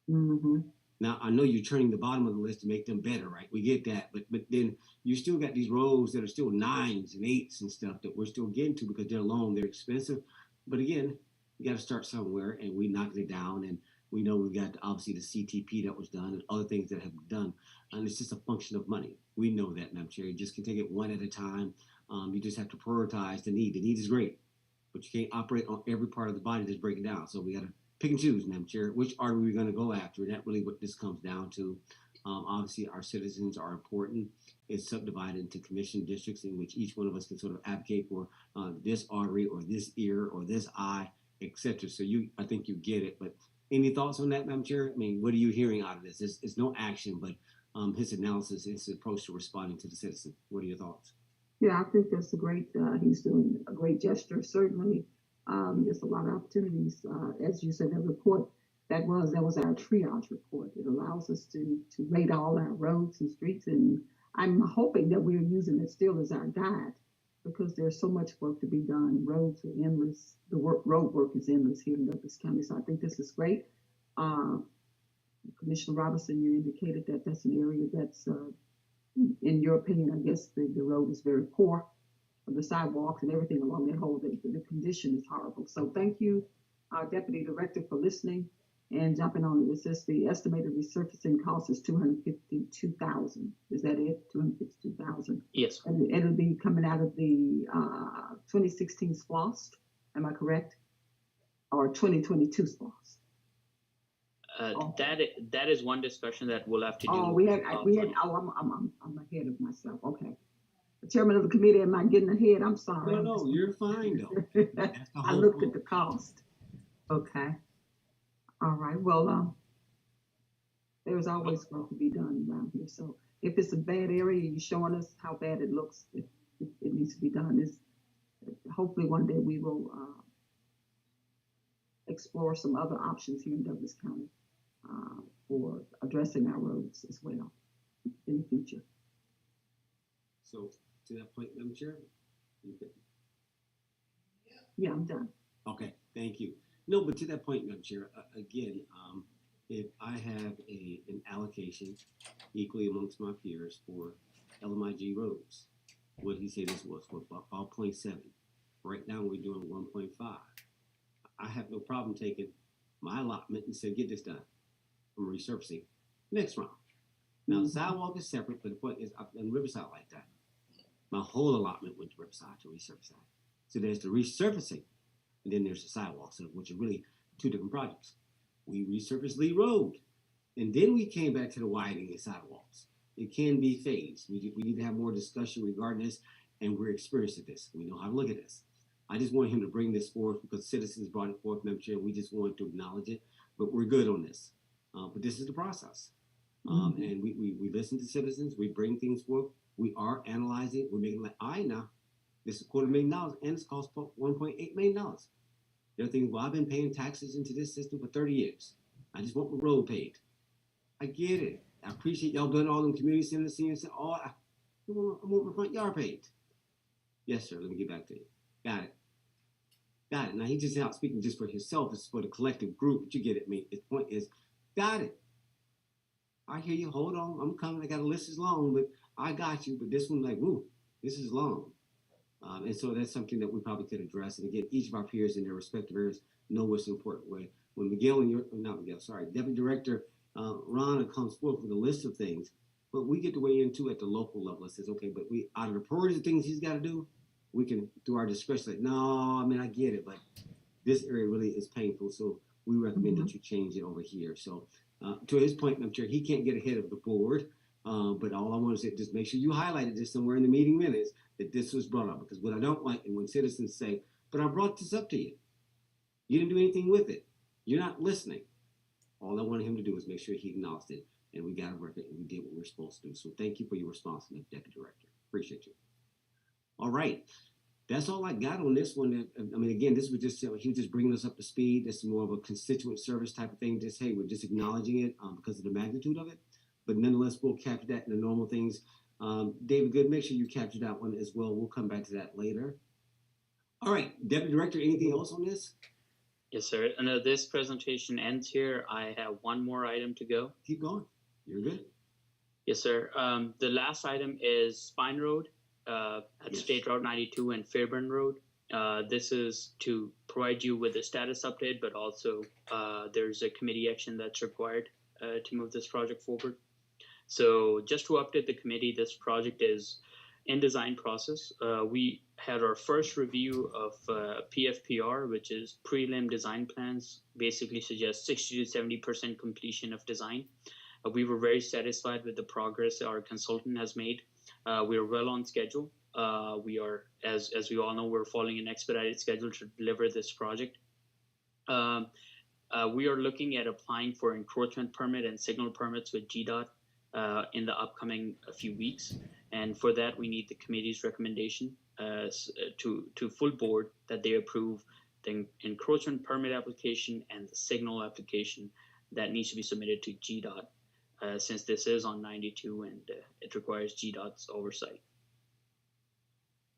Mm-hmm. Now, I know you're turning the bottom of the list to make them better, right? We get that. But then you still got these roads that are still 9s and 8s and stuff that we're still getting to because they're long, they're expensive. But again, you got to start somewhere, and we knocked it down. And we know we've got obviously the CTP that was done and other things that have been done. And it's just a function of money. We know that, Madam Chair. You just can take it one at a time. You just have to prioritize the need. The need is great, but you can't operate on every part of the body that's breaking down. So we got to pick and choose, Madam Chair, which artery we're going to go after. And that's really what this comes down to. Obviously, our citizens are important. It's subdivided into commission districts in which each one of us can sort of advocate for this artery or this ear or this eye, etc. So I think you get it. But any thoughts on that, Madam Chair? I mean, what are you hearing out of this? It's no action, but his analysis, his approach to responding to the citizen. What are your thoughts? Yeah, I think that's he's doing a great gesture, certainly. There's a lot of opportunities, as you said, that report that was our triage report. It allows us to rate all our roads and streets, and I'm hoping that we're using it still as our guide because there's so much work to be done. Roads are endless. Road work is endless here in Douglas County, so I think this is great. Commissioner Robinson, you indicated that that's an area that's, in your opinion, I guess the road is very poor. The sidewalks and everything along that whole, the condition is horrible. So thank you, Deputy Director, for listening and jumping on it. It says the estimated resurfacing cost is $252,000. Is that it? $252,000. Yes. And it'll be coming out of the 2016 SPLOST. Am I correct? Or 2022 SPLOST? That is one discussion that we'll have to do. Oh, I'm ahead of myself. Okay. Chairman of the committee, am I getting ahead? I'm sorry. No, you're fine though. I looked at the cost. Okay. All right. Well, there's always work to be done around here. So if it's a bad area, you're showing us how bad it looks. It needs to be done. Hopefully one day we will explore some other options here in Douglas County for addressing our roads as well in the future. So to that point, Madam Chair? Yeah, I'm done. Okay, thank you. No, but to that point, Madam Chair, again, if I have an allocation equally amongst my peers for LMIG roads, what he said this was, what, about 5.7. Right now, we're doing 1.5. I have no problem taking my allotment and saying, get this done. I'm resurfacing. Next round. Now, the sidewalk is separate, but the point is, I've done Riverside like that. My whole allotment went to Riverside to resurface that. So there's the resurfacing, and then there's the sidewalks, which are really two different projects. We resurfaced Lee Road, and then we came back to the widening and sidewalks. It can be phased. We need to have more discussion regarding this, and we're experienced at this. We know how to look at this. I just want him to bring this forth because citizens brought it forth, Madam Chair. We just want to acknowledge it, but we're good on this. But this is the process. And we listen to citizens. We bring things forth. We are analyzing. We're making like, now, this is $250,000, and it's cost $1.8 million. They're thinking, well, I've been paying taxes into this system for 30 years. I just want my road paved. I get it. I appreciate y'all doing all them community centers and saying, oh, I want my front yard paved. Yes, sir. Let me get back to you. Got it. Got it. Now, he's just out speaking just for himself. It's for the collective group, but you get it. His point is, got it. I hear you. Hold on. I'm coming. I got a list is long, but I got you. But this one, like, woo, this is long. And so that's something that we probably could address. And again, each of our peers in their respective areas know what's important. When Miguel and Deputy Director Ronna comes forth with a list of things, but we get to weigh in too at the local level. It says, okay, but we out of the priorities of things he's got to do, we can do our discretion. Like, no, I mean, I get it, but this area really is painful. So we recommend that you change it over here. So to his point, I'm sure he can't get ahead of the board. But all I want to say, just make sure you highlighted this somewhere in the meeting minutes that this was brought up. Because what I don't like, and when citizens say, but I brought this up to you, you didn't do anything with it. You're not listening. All I wanted him to do is make sure he acknowledged it, and we got a record, and we did what we were supposed to do. So thank you for your response, Deputy Director. Appreciate you. All right. That's all I got on this one. I mean, again, this was just, he was just bringing us up to speed. This is more of a constituent service type of thing. Just, hey, we're just acknowledging it because of the magnitude of it. But nonetheless, we'll capture that in the normal things. David Good, make sure you capture that one as well. We'll come back to that later. All right, Deputy Director, anything else on this? Yes, sir. And this presentation ends here. I have one more item to go. Keep going. You're good. Yes, sir. The last item is Spine Road at Yes. State Route 92 and Fairburn Road. This is to provide you with a status update, but also there's a committee action that's required to move this project forward. So just to update the committee, this project is in design process. We had our first review of PFPR, which is prelim design plans, basically suggests 60 to 70% completion of design. We were very satisfied with the progress our consultant has made. We are well on schedule. We are, as we all know, we're following an expedited schedule to deliver this project. We are looking at applying for encroachment permit and signal permits with GDOT in the upcoming few weeks. And for that, we need the committee's recommendation to full board that they approve the encroachment permit application and the signal application that needs to be submitted to GDOT since this is on 92 and it requires GDOT's oversight.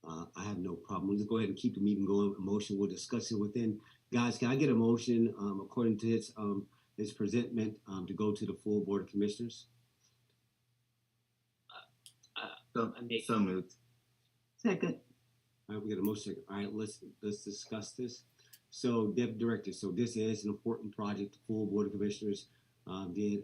I have no problem. We'll just go ahead and keep the meeting going. A motion, we'll discuss it within. Guys, can I get a motion according to its presentment to go to the full Board of Commissioners? So moved. Second. All right, we got a motion. All right, let's discuss this. So, Deputy Director, so this is an important project. The full Board of Commissioners did,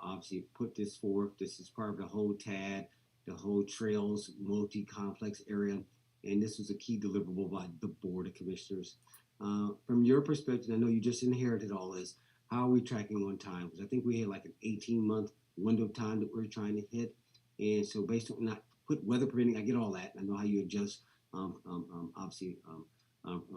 obviously put this forth. This is part of the whole TAD, the whole Trails multi-complex area, and this was a key deliverable by the Board of Commissioners. From your perspective, I know you just inherited all this. How are we tracking on time? Because I think we had like an 18-month window of time that we're trying to hit. And so based on not put weather permitting, I get all that. I know how you adjust,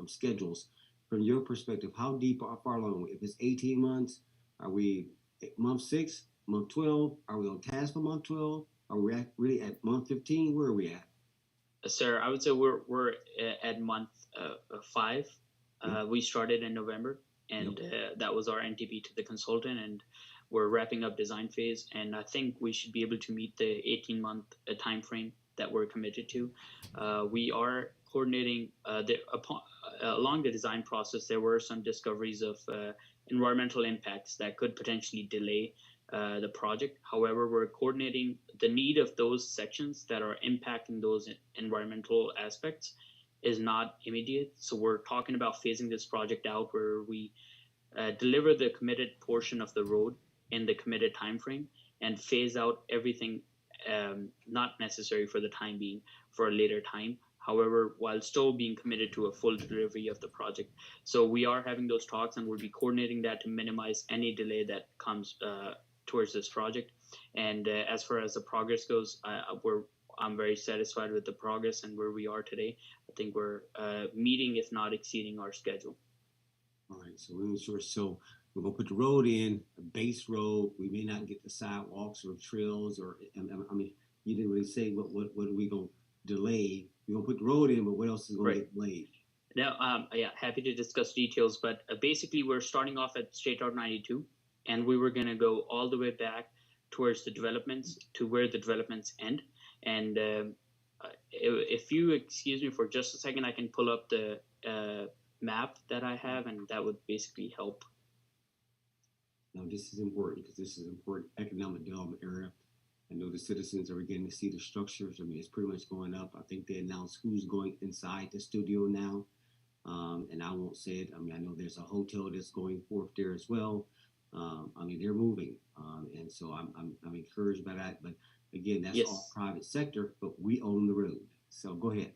schedules. From your perspective, how deep or far along? If it's 18 months, are we at month 6, month 12? Are we on task for month 12? Are we really at month 15? Where are we at? Sir, I would say we're at month 5. We started in November, and that was our NTP to the consultant, and we're wrapping up design phase. And I think we should be able to meet the 18-month time frame that we're committed to. We are coordinating along the design process. There were some discoveries of environmental impacts that could potentially delay the project. However, we're coordinating the need of those sections that are impacting those environmental aspects is not immediate. So we're talking about phasing this project out where we deliver the committed portion of the road in the committed time frame and phase out everything not necessary for the time being for a later time. However, while still being committed to a full delivery of the project. So we are having those talks and we'll be coordinating that to minimize any delay that comes towards this project. And as far as the progress goes, I'm very satisfied with the progress and where we are today. I think we're meeting, if not exceeding, our schedule. All right, so we're sure. So we're gonna put the road in, a base road. We may not get the sidewalks or trails, or I mean, you didn't really say what are we gonna delay. We're gonna put the road in, but what else is gonna get delayed? Now, yeah, happy to discuss details, but basically we're starting off at State Route 92, and we were gonna go all the way back towards the developments to where the developments end. And if you excuse me for just a second, I can pull up the map that I have, and that would basically help. Now, this is important because this is an important economic development area. I know the citizens are beginning to see the structures. I mean, it's pretty much going up. I think they announced who's going inside the studio now, and I won't say it. I mean, I know there's a hotel that's going forth there as well. I mean, they're moving, and so I'm encouraged by that. But again, that's all private sector, but we own the road. So go ahead.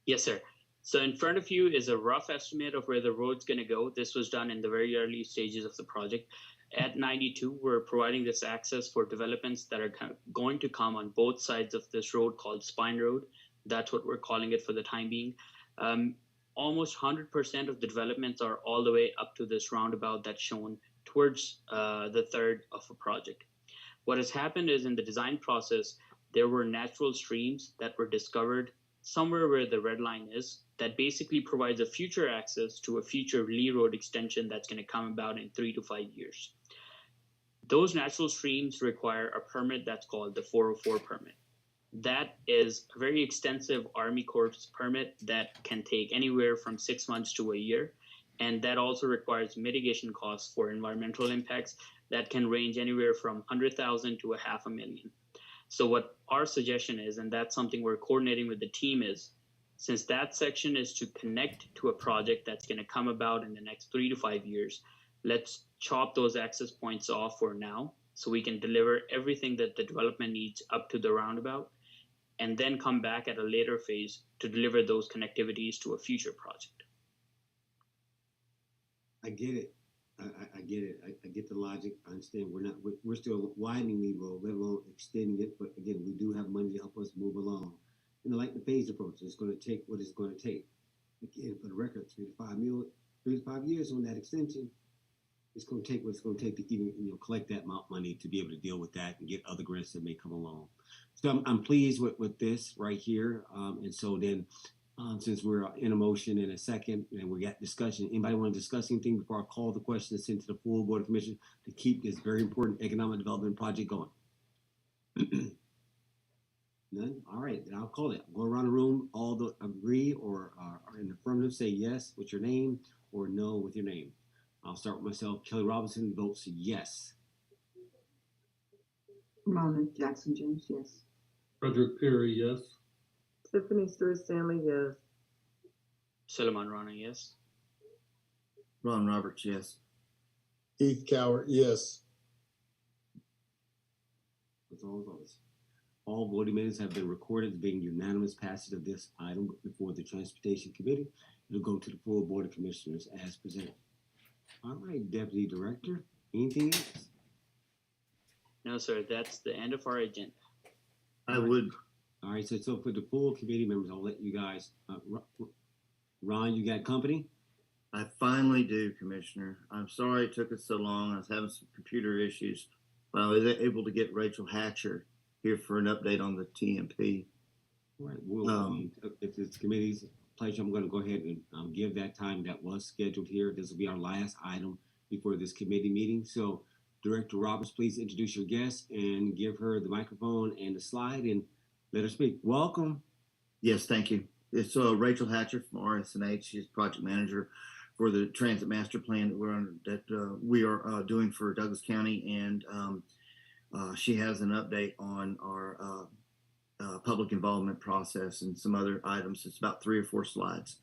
Yes, sir. So in front of you is a rough estimate of where the road's going to go. This was done in the very early stages of the project. At 92, we're providing this access for developments that are going to come on both sides of this road called Spine Road. That's what we're calling it for the time being. Almost 100% of the developments are all the way up to this roundabout that's shown towards the third of a project. What has happened is in the design process, there were natural streams that were discovered somewhere where the red line is that basically provides a future access to a future Lee Road extension that's going to come about in 3 to 5 years. Those natural streams require a permit that's called the 404 permit. That is a very extensive Army Corps permit that can take anywhere from 6 months to a year. And that also requires mitigation costs for environmental impacts that can range anywhere from $100,000 to $500,000. So what our suggestion is, and that's something we're coordinating with the team, is since that section is to connect to a project that's going to come about in the next 3 to 5 years, let's chop those access points off for now so we can deliver everything that the development needs up to the roundabout and then come back at a later phase to deliver those connectivities to a future project. I get it. I get it. I get the logic. I understand. We're still widening the road, let alone extending it. But again, we do have money to help us move along. And like the phase approach, it's going to take what it's going to take. Again, for the record, 3 to 5 years on that extension. It's going to take what it's going to take to even collect that amount of money to be able to deal with that and get other grants that may come along. So I'm pleased with this right here. And so then, since we're in a motion in a second and we got discussion, anybody want to discuss anything before I call the question sent to the full Board of Commissioners to keep this very important economic development project going? None? All right, then I'll call it. I'll go around the room, all the agree or are in the affirmative, say yes with your name or no with your name. I'll start with myself. Kelly Robinson votes yes. Mona Jackson Jones, yes. Frederick Perry, yes. Tiffany Stewart Stanley, yes. Suleiman Rana, yes. Ron Roberts, yes. Keith Cowart, yes. With all votes. All voting minutes have been recorded as being unanimous passage of this item before the Transportation Committee. It'll go to the full Board of Commissioners as presented. All right, Deputy Director, anything else? No, sir, that's the end of our agenda. I would. All right, so for the full committee members, I'll let you guys, Ron, you got company? I finally do, Commissioner. I'm sorry it took us so long. I was having some computer issues, but I was able to get Rachel Hatcher here for an update on the TMP. All right, well, if it's the committee's pleasure, I'm going to go ahead and give that time that was scheduled here. This will be our last item before this committee meeting. So, Director Roberts, please introduce your guest and give her the microphone and the slide and let her speak. Welcome. Yes, thank you. it's Rachel Hatcher from RSNH. She's project manager for the transit master plan that we are doing for Douglas County, and she has an update on our public involvement process and some other items. It's about 3 or 4 slides.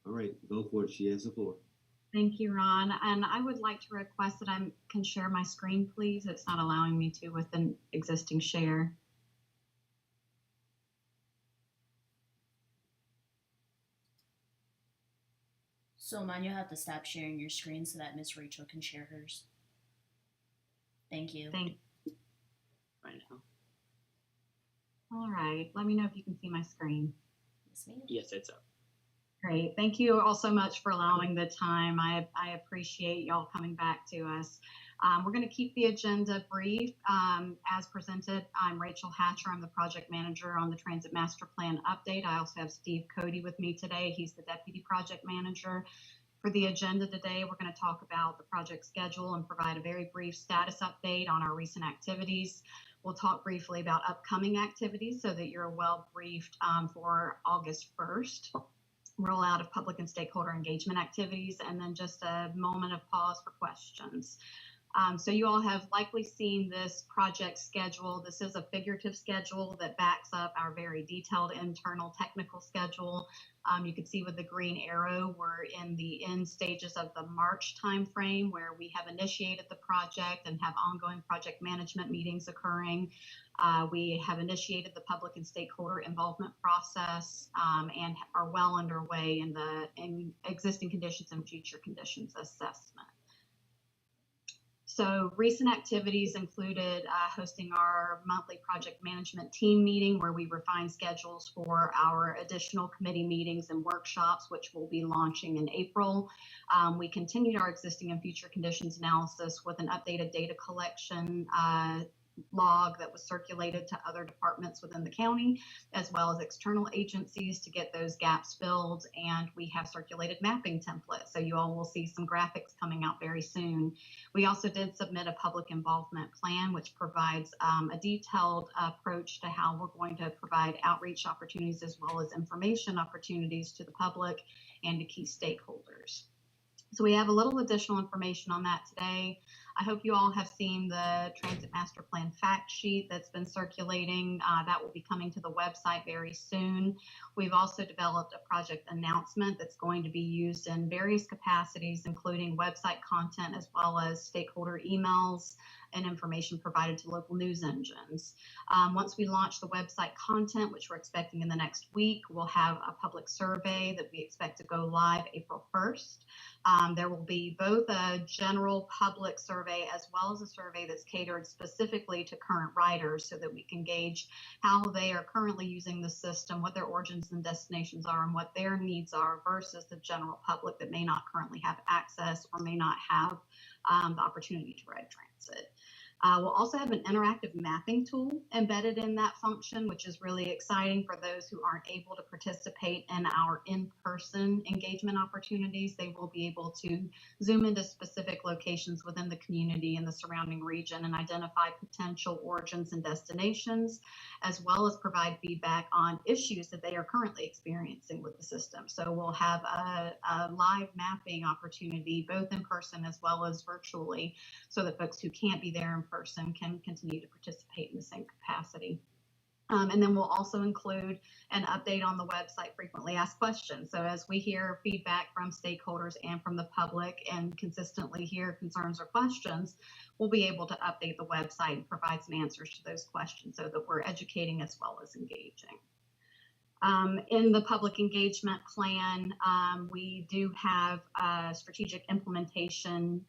All right, go for it. She has the floor. Thank you, Ron. And I would like to request that I can share my screen, please. It's not allowing me to with an existing share. So, Man, you'll have to stop sharing your screen so that Miss Rachel can share hers. Thank you. Thank. Right now. All right. Let me know if you can see my screen. Yes, ma'am. Yes, it's up. Great. Thank you all so much for allowing the time. I appreciate y'all coming back to us. We're going to keep the agenda brief. As presented, I'm Rachel Hatcher. I'm the project manager on the Transit Master Plan update. I also have Steve Cody with me today. He's the deputy project manager. For the agenda today, we're going to talk about the project schedule and provide a very brief status update on our recent activities. We'll talk briefly about upcoming activities so that you're well briefed for August 1st. Rollout of public and stakeholder engagement activities, and then just a moment of pause for questions. So you all have likely seen this project schedule. This is a figurative schedule that backs up our very detailed internal technical schedule. You can see with the green arrow, we're in the end stages of the March timeframe where we have initiated the project and have ongoing project management meetings occurring. We have initiated the public and stakeholder involvement process and are well underway in existing conditions and future conditions assessment. So recent activities included hosting our monthly project management team meeting where we refine schedules for our additional committee meetings and workshops, which will be launching in April. We continued our existing and future conditions analysis with an updated data collection log that was circulated to other departments within the county, as well as external agencies to get those gaps filled. And we have circulated mapping templates. So you all will see some graphics coming out very soon. We also did submit a public involvement plan, which provides a detailed approach to how we're going to provide outreach opportunities as well as information opportunities to the public and to key stakeholders. So we have a little additional information on that today. I hope you all have seen the Transit Master Plan fact sheet that's been circulating. That will be coming to the website very soon. We've also developed a project announcement that's going to be used in various capacities, including website content as well as stakeholder emails and information provided to local news engines. Once we launch the website content, which we're expecting in the next week, we'll have a public survey that we expect to go live April 1st. There will be both a general public survey as well as a survey that's catered specifically to current riders so that we can gauge how they are currently using the system, what their origins and destinations are, and what their needs are versus the general public that may not currently have access or may not have the opportunity to ride transit. We'll also have an interactive mapping tool embedded in that function, which is really exciting for those who aren't able to participate in our in-person engagement opportunities. They will be able to zoom into specific locations within the community and the surrounding region and identify potential origins and destinations, as well as provide feedback on issues that they are currently experiencing with the system. So we'll have a live mapping opportunity, both in person as well as virtually, so that folks who can't be there in person can continue to participate in the same capacity. And then we'll also include an update on the website frequently asked questions. So as we hear feedback from stakeholders and from the public and consistently hear concerns or questions, we'll be able to update the website and provide some answers to those questions so that we're educating as well as engaging. In the public engagement plan, we do have a strategic implementation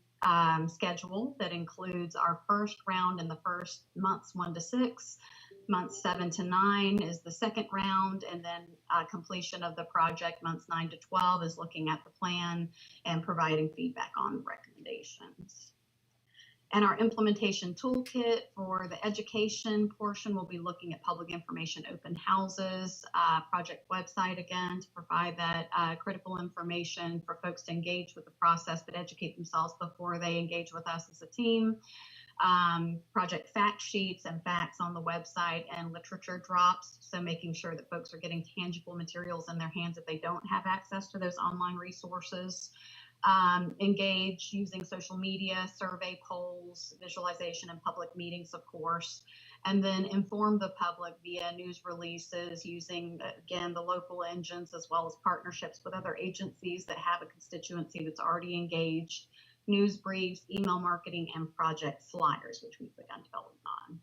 schedule that includes our first round in the first months 1 to 6, months 7 to 9 is the second round, and then completion of the project months 9 to 12 is looking at the plan and providing feedback on recommendations. And our implementation toolkit for the education portion will be looking at public information open houses, project website again to provide that critical information for folks to engage with the process but educate themselves before they engage with us as a team. project fact sheets and facts on the website, and literature drops. So making sure that folks are getting tangible materials in their hands if they don't have access to those online resources. Engage using social media, survey polls, visualization, and public meetings, of course, and then inform the public via news releases using, again, the local engines as well as partnerships with other agencies that have a constituency that's already engaged, news briefs, email marketing, and project flyers, which we've begun development on.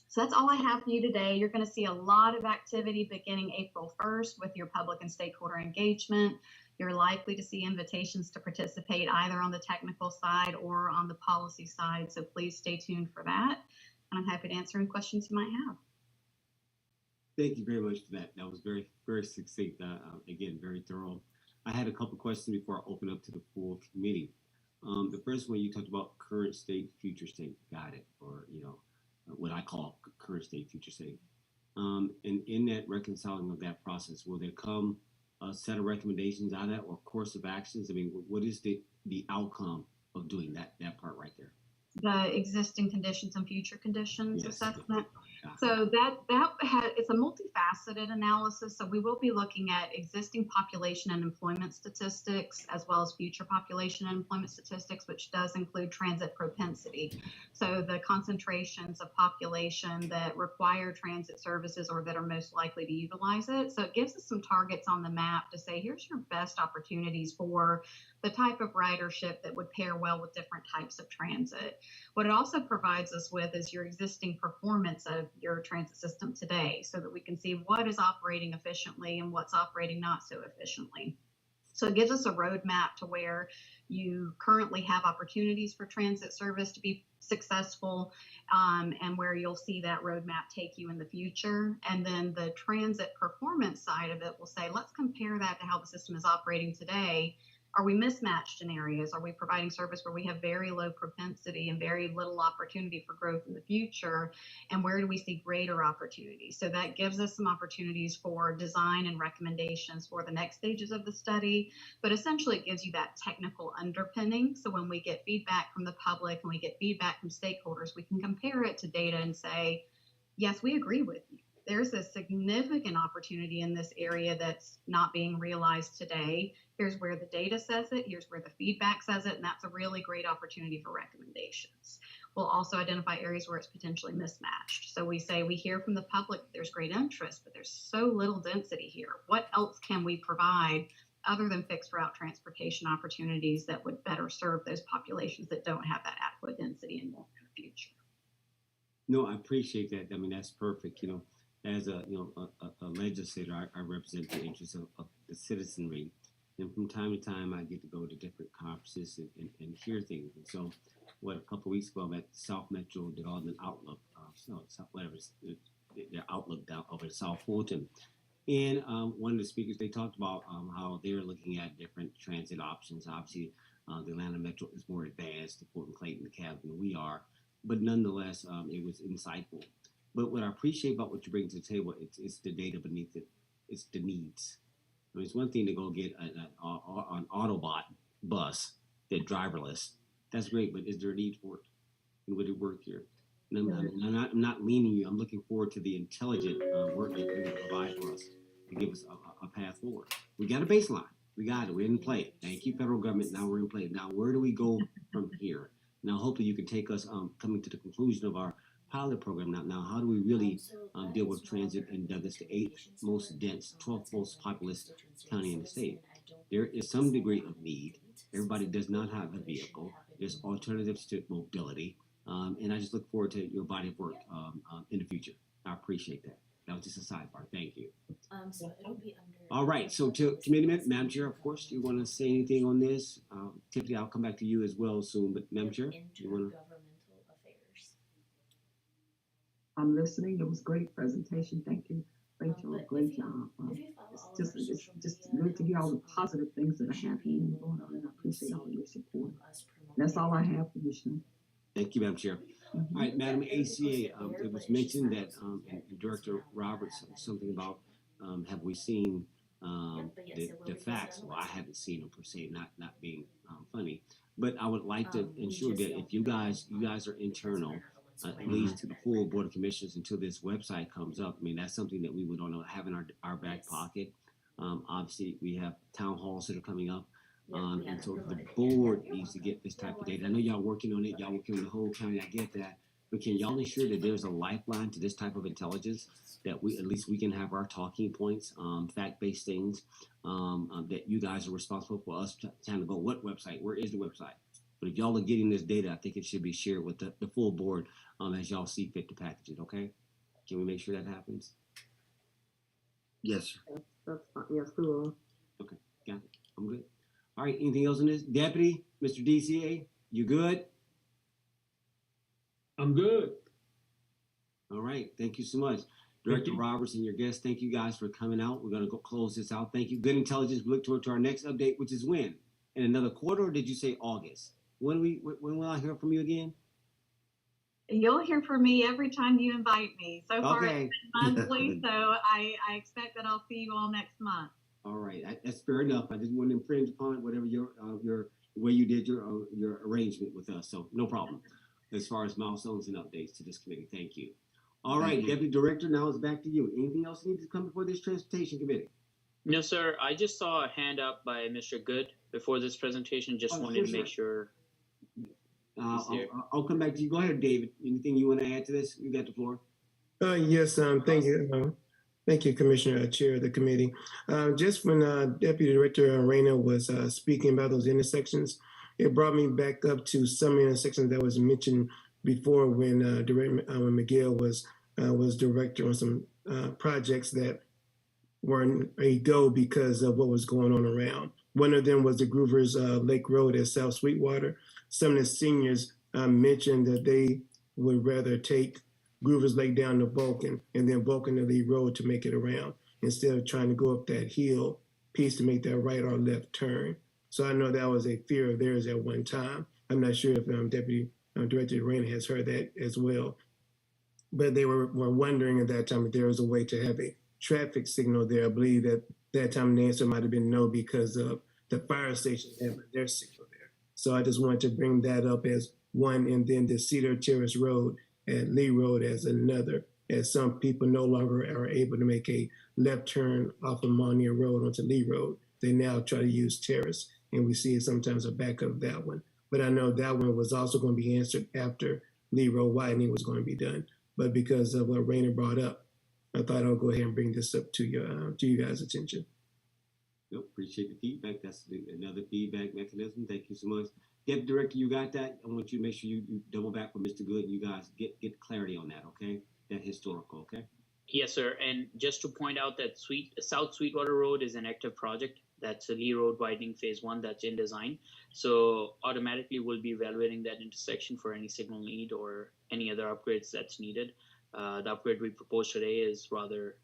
So that's all I have for you today. You're going to see a lot of activity beginning April 1st with your public and stakeholder engagement. You're likely to see invitations to participate either on the technical side or on the policy side. So please stay tuned for that. And I'm happy to answer any questions you might have. Thank you very much for that. That was very, very succinct. Again, very thorough. I had a couple questions before I open up to the full committee. The first one, you talked about current state, future state. Got it. Or, what I call current state, future state. And in that reconciling of that process, will there come a set of recommendations out of that or course of actions? I mean, what is the outcome of doing that part right there? The existing conditions and future conditions Yes. assessment. Got it. So it's a multifaceted analysis. So we will be looking at existing population and employment statistics, as well as future population and employment statistics, which does include transit propensity. So the concentrations of population that require transit services or that are most likely to utilize it. So it gives us some targets on the map to say, here's your best opportunities for the type of ridership that would pair well with different types of transit. What it also provides us with is your existing performance of your transit system today, so that we can see what is operating efficiently and what's operating not so efficiently. So it gives us a roadmap to where you currently have opportunities for transit service to be successful, and where you'll see that roadmap take you in the future. And then the transit performance side of it will say, let's compare that to how the system is operating today. Are we mismatched in areas? Are we providing service where we have very low propensity and very little opportunity for growth in the future? And where do we see greater opportunities? So that gives us some opportunities for design and recommendations for the next stages of the study. But essentially, it gives you that technical underpinning. So when we get feedback from the public and we get feedback from stakeholders, we can compare it to data and say, yes, we agree with you. There's a significant opportunity in this area that's not being realized today. Here's where the data says it, here's where the feedback says it, and that's a really great opportunity for recommendations. We'll also identify areas where it's potentially mismatched. So we say, we hear from the public there's great interest, but there's so little density here. What else can we provide other than fixed route transportation opportunities that would better serve those populations that don't have that adequate density and won't in the future? No, I appreciate that. I mean, that's perfect. As a legislator, I represent the interests of the citizenry, and from time to time, I get to go to different conferences and hear things. And so, a couple of weeks ago, I'm at South Metro Development Outlook, their Outlook down over at South Fulton, and one of the speakers, they talked about how they're looking at different transit options. Obviously, the Atlanta Metro is more advanced, the Fulton Clayton, the Cab than we are, but nonetheless, it was insightful. But what I appreciate about what you bring to the table, it's the data beneath it. It's the needs. I mean, it's one thing to go get an Autobot bus that's driverless. That's great, but is there a need for it? And would it work here? And I'm not leaning you. I'm looking forward to the intelligent work that you're going to provide for us to give us a path forward. We got a baseline. We got it. We're in play. Thank you, federal government. Now we're in play. Now, where do we go from here? Now, hopefully you can take us coming to the conclusion of our pilot program. Now, how do we really deal with transit in Douglas, the 8th most dense, 12th most populous county in the state? There is some degree of need. Everybody does not have a vehicle. There's alternatives to mobility. And I just look forward to your body of work in the future. I appreciate that. That was just a sidebar. Thank you. So it'll be under. All right. So to committee Madam Chair, of course, you want to say anything on this? Tiffany, I'll come back to you as well soon. But Madam Chair, you want to? Intergovernmental affairs. I'm listening. It was a great presentation. Thank you, Rachel. Great job. It's just good to hear all the positive things that are happening and going on, and I appreciate all your support. That's all I have for you, Sean. Thank you, Madam Chair. All right, Madam ACA, it was mentioned that, and Director Roberts, something about have we seen the facts? Well, I haven't seen them per se, not being funny, But I would like to ensure that if you guys are internal, at least to the full Board of Commissioners until this website comes up. I mean, that's something that we would want to have in our back pocket. Obviously, we have town halls that are coming up. And so the board needs to get this type of data. I know y'all working on it. Y'all working on the whole county. I get that. But can y'all ensure that there's a lifeline to this type of intelligence, that we at least we can have our talking points, fact-based things, that you guys are responsible for us trying to go, what website? Where is the website? But if y'all are getting this data, I think it should be shared with the full board as y'all see fit to package it, okay? Can we make sure that happens? Yes, sir. That's fine. Yes, we will. Okay, got it. I'm good. All right, anything else on this? Deputy, Mr. DCA, you good? I'm good. All right, thank you so much. Director Roberts and your guests, thank you guys for coming out. We're going to go close this out. Thank you. Good intelligence. We look forward to our next update, which is when? In another quarter, or did you say August? When will I hear from you again? You'll hear from me every time you invite me. So far, Okay. it's been monthly, so I expect that I'll see you all next month. All right, that's fair enough. I didn't want to infringe upon whatever your way you did your arrangement with us. So no problem. As far as milestones and updates to this committee, thank you. All right, Deputy Director, now it's back to you. Anything else needs to come before this Transportation Committee? No, sir. I just saw a hand up by Mr. Good before this presentation. Just wanted to make sure. I'll come back to you. Go ahead, David. Anything you want to add to this? You got the floor. Yes, thank you. Thank you, Commissioner, Chair of the committee. Just when Deputy Director Reyna was speaking about those intersections, it brought me back up to some intersections that was mentioned before when Director Miguel was director on some projects that weren't a go because of what was going on around. One of them was the Groovers Lake Road at South Sweetwater. Some of the seniors mentioned that they would rather take Groovers Lake down to Vulcan and then Vulcan to Lee Road to make it around instead of trying to go up that hill piece to make that right or left turn. So I know that was a fear of theirs at one time. I'm not sure if Deputy Director Reyna has heard that as well. But they were wondering at that time if there was a way to have a traffic signal there. I believe that time the answer might have been no because of the fire station having their signal there. So I just wanted to bring that up as one, and then the Cedar Terrace Road and Lee Road as another, as some people no longer are able to make a left turn off of Monier Road onto Lee Road. They now try to use Terrace, and we see sometimes a backup of that one. But I know that one was also going to be answered after Lee Road widening was going to be done. But because of what Reyna brought up, I thought I'll go ahead and bring this up to you guys' attention. Nope, appreciate the feedback. That's another feedback mechanism. Thank you so much. Deputy Director, you got that? I want you to make sure you double back with Mr. Good and you guys get clarity on that, okay? That historical, okay? Yes, sir. And just to point out that South Sweetwater Road is an active project. That's a Lee Road widening phase 1 that's in design. So automatically we'll be evaluating that intersection for any signal need or any other upgrades that's needed. The upgrade we proposed today is rather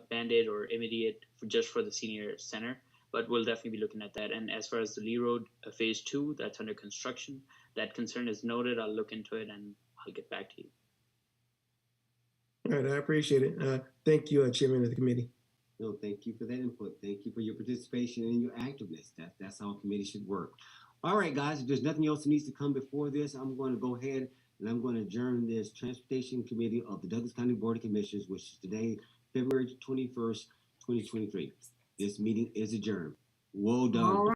band-aid or immediate just for the senior center, but we'll definitely be looking at that. And as far as the Lee Road phase 2, that's under construction. That concern is noted. I'll look into it and I'll get back to you. All right, I appreciate it. Thank you, Chairman of the committee. No, thank you for that input. Thank you for your participation and your activeness. That's how a committee should work. All right, guys, if there's nothing else that needs to come before this, I'm going to go ahead and I'm going to adjourn this Transportation Committee of the Douglas County Board of Commissioners, which is today, February 21st, 2023. This meeting is adjourned. Well done.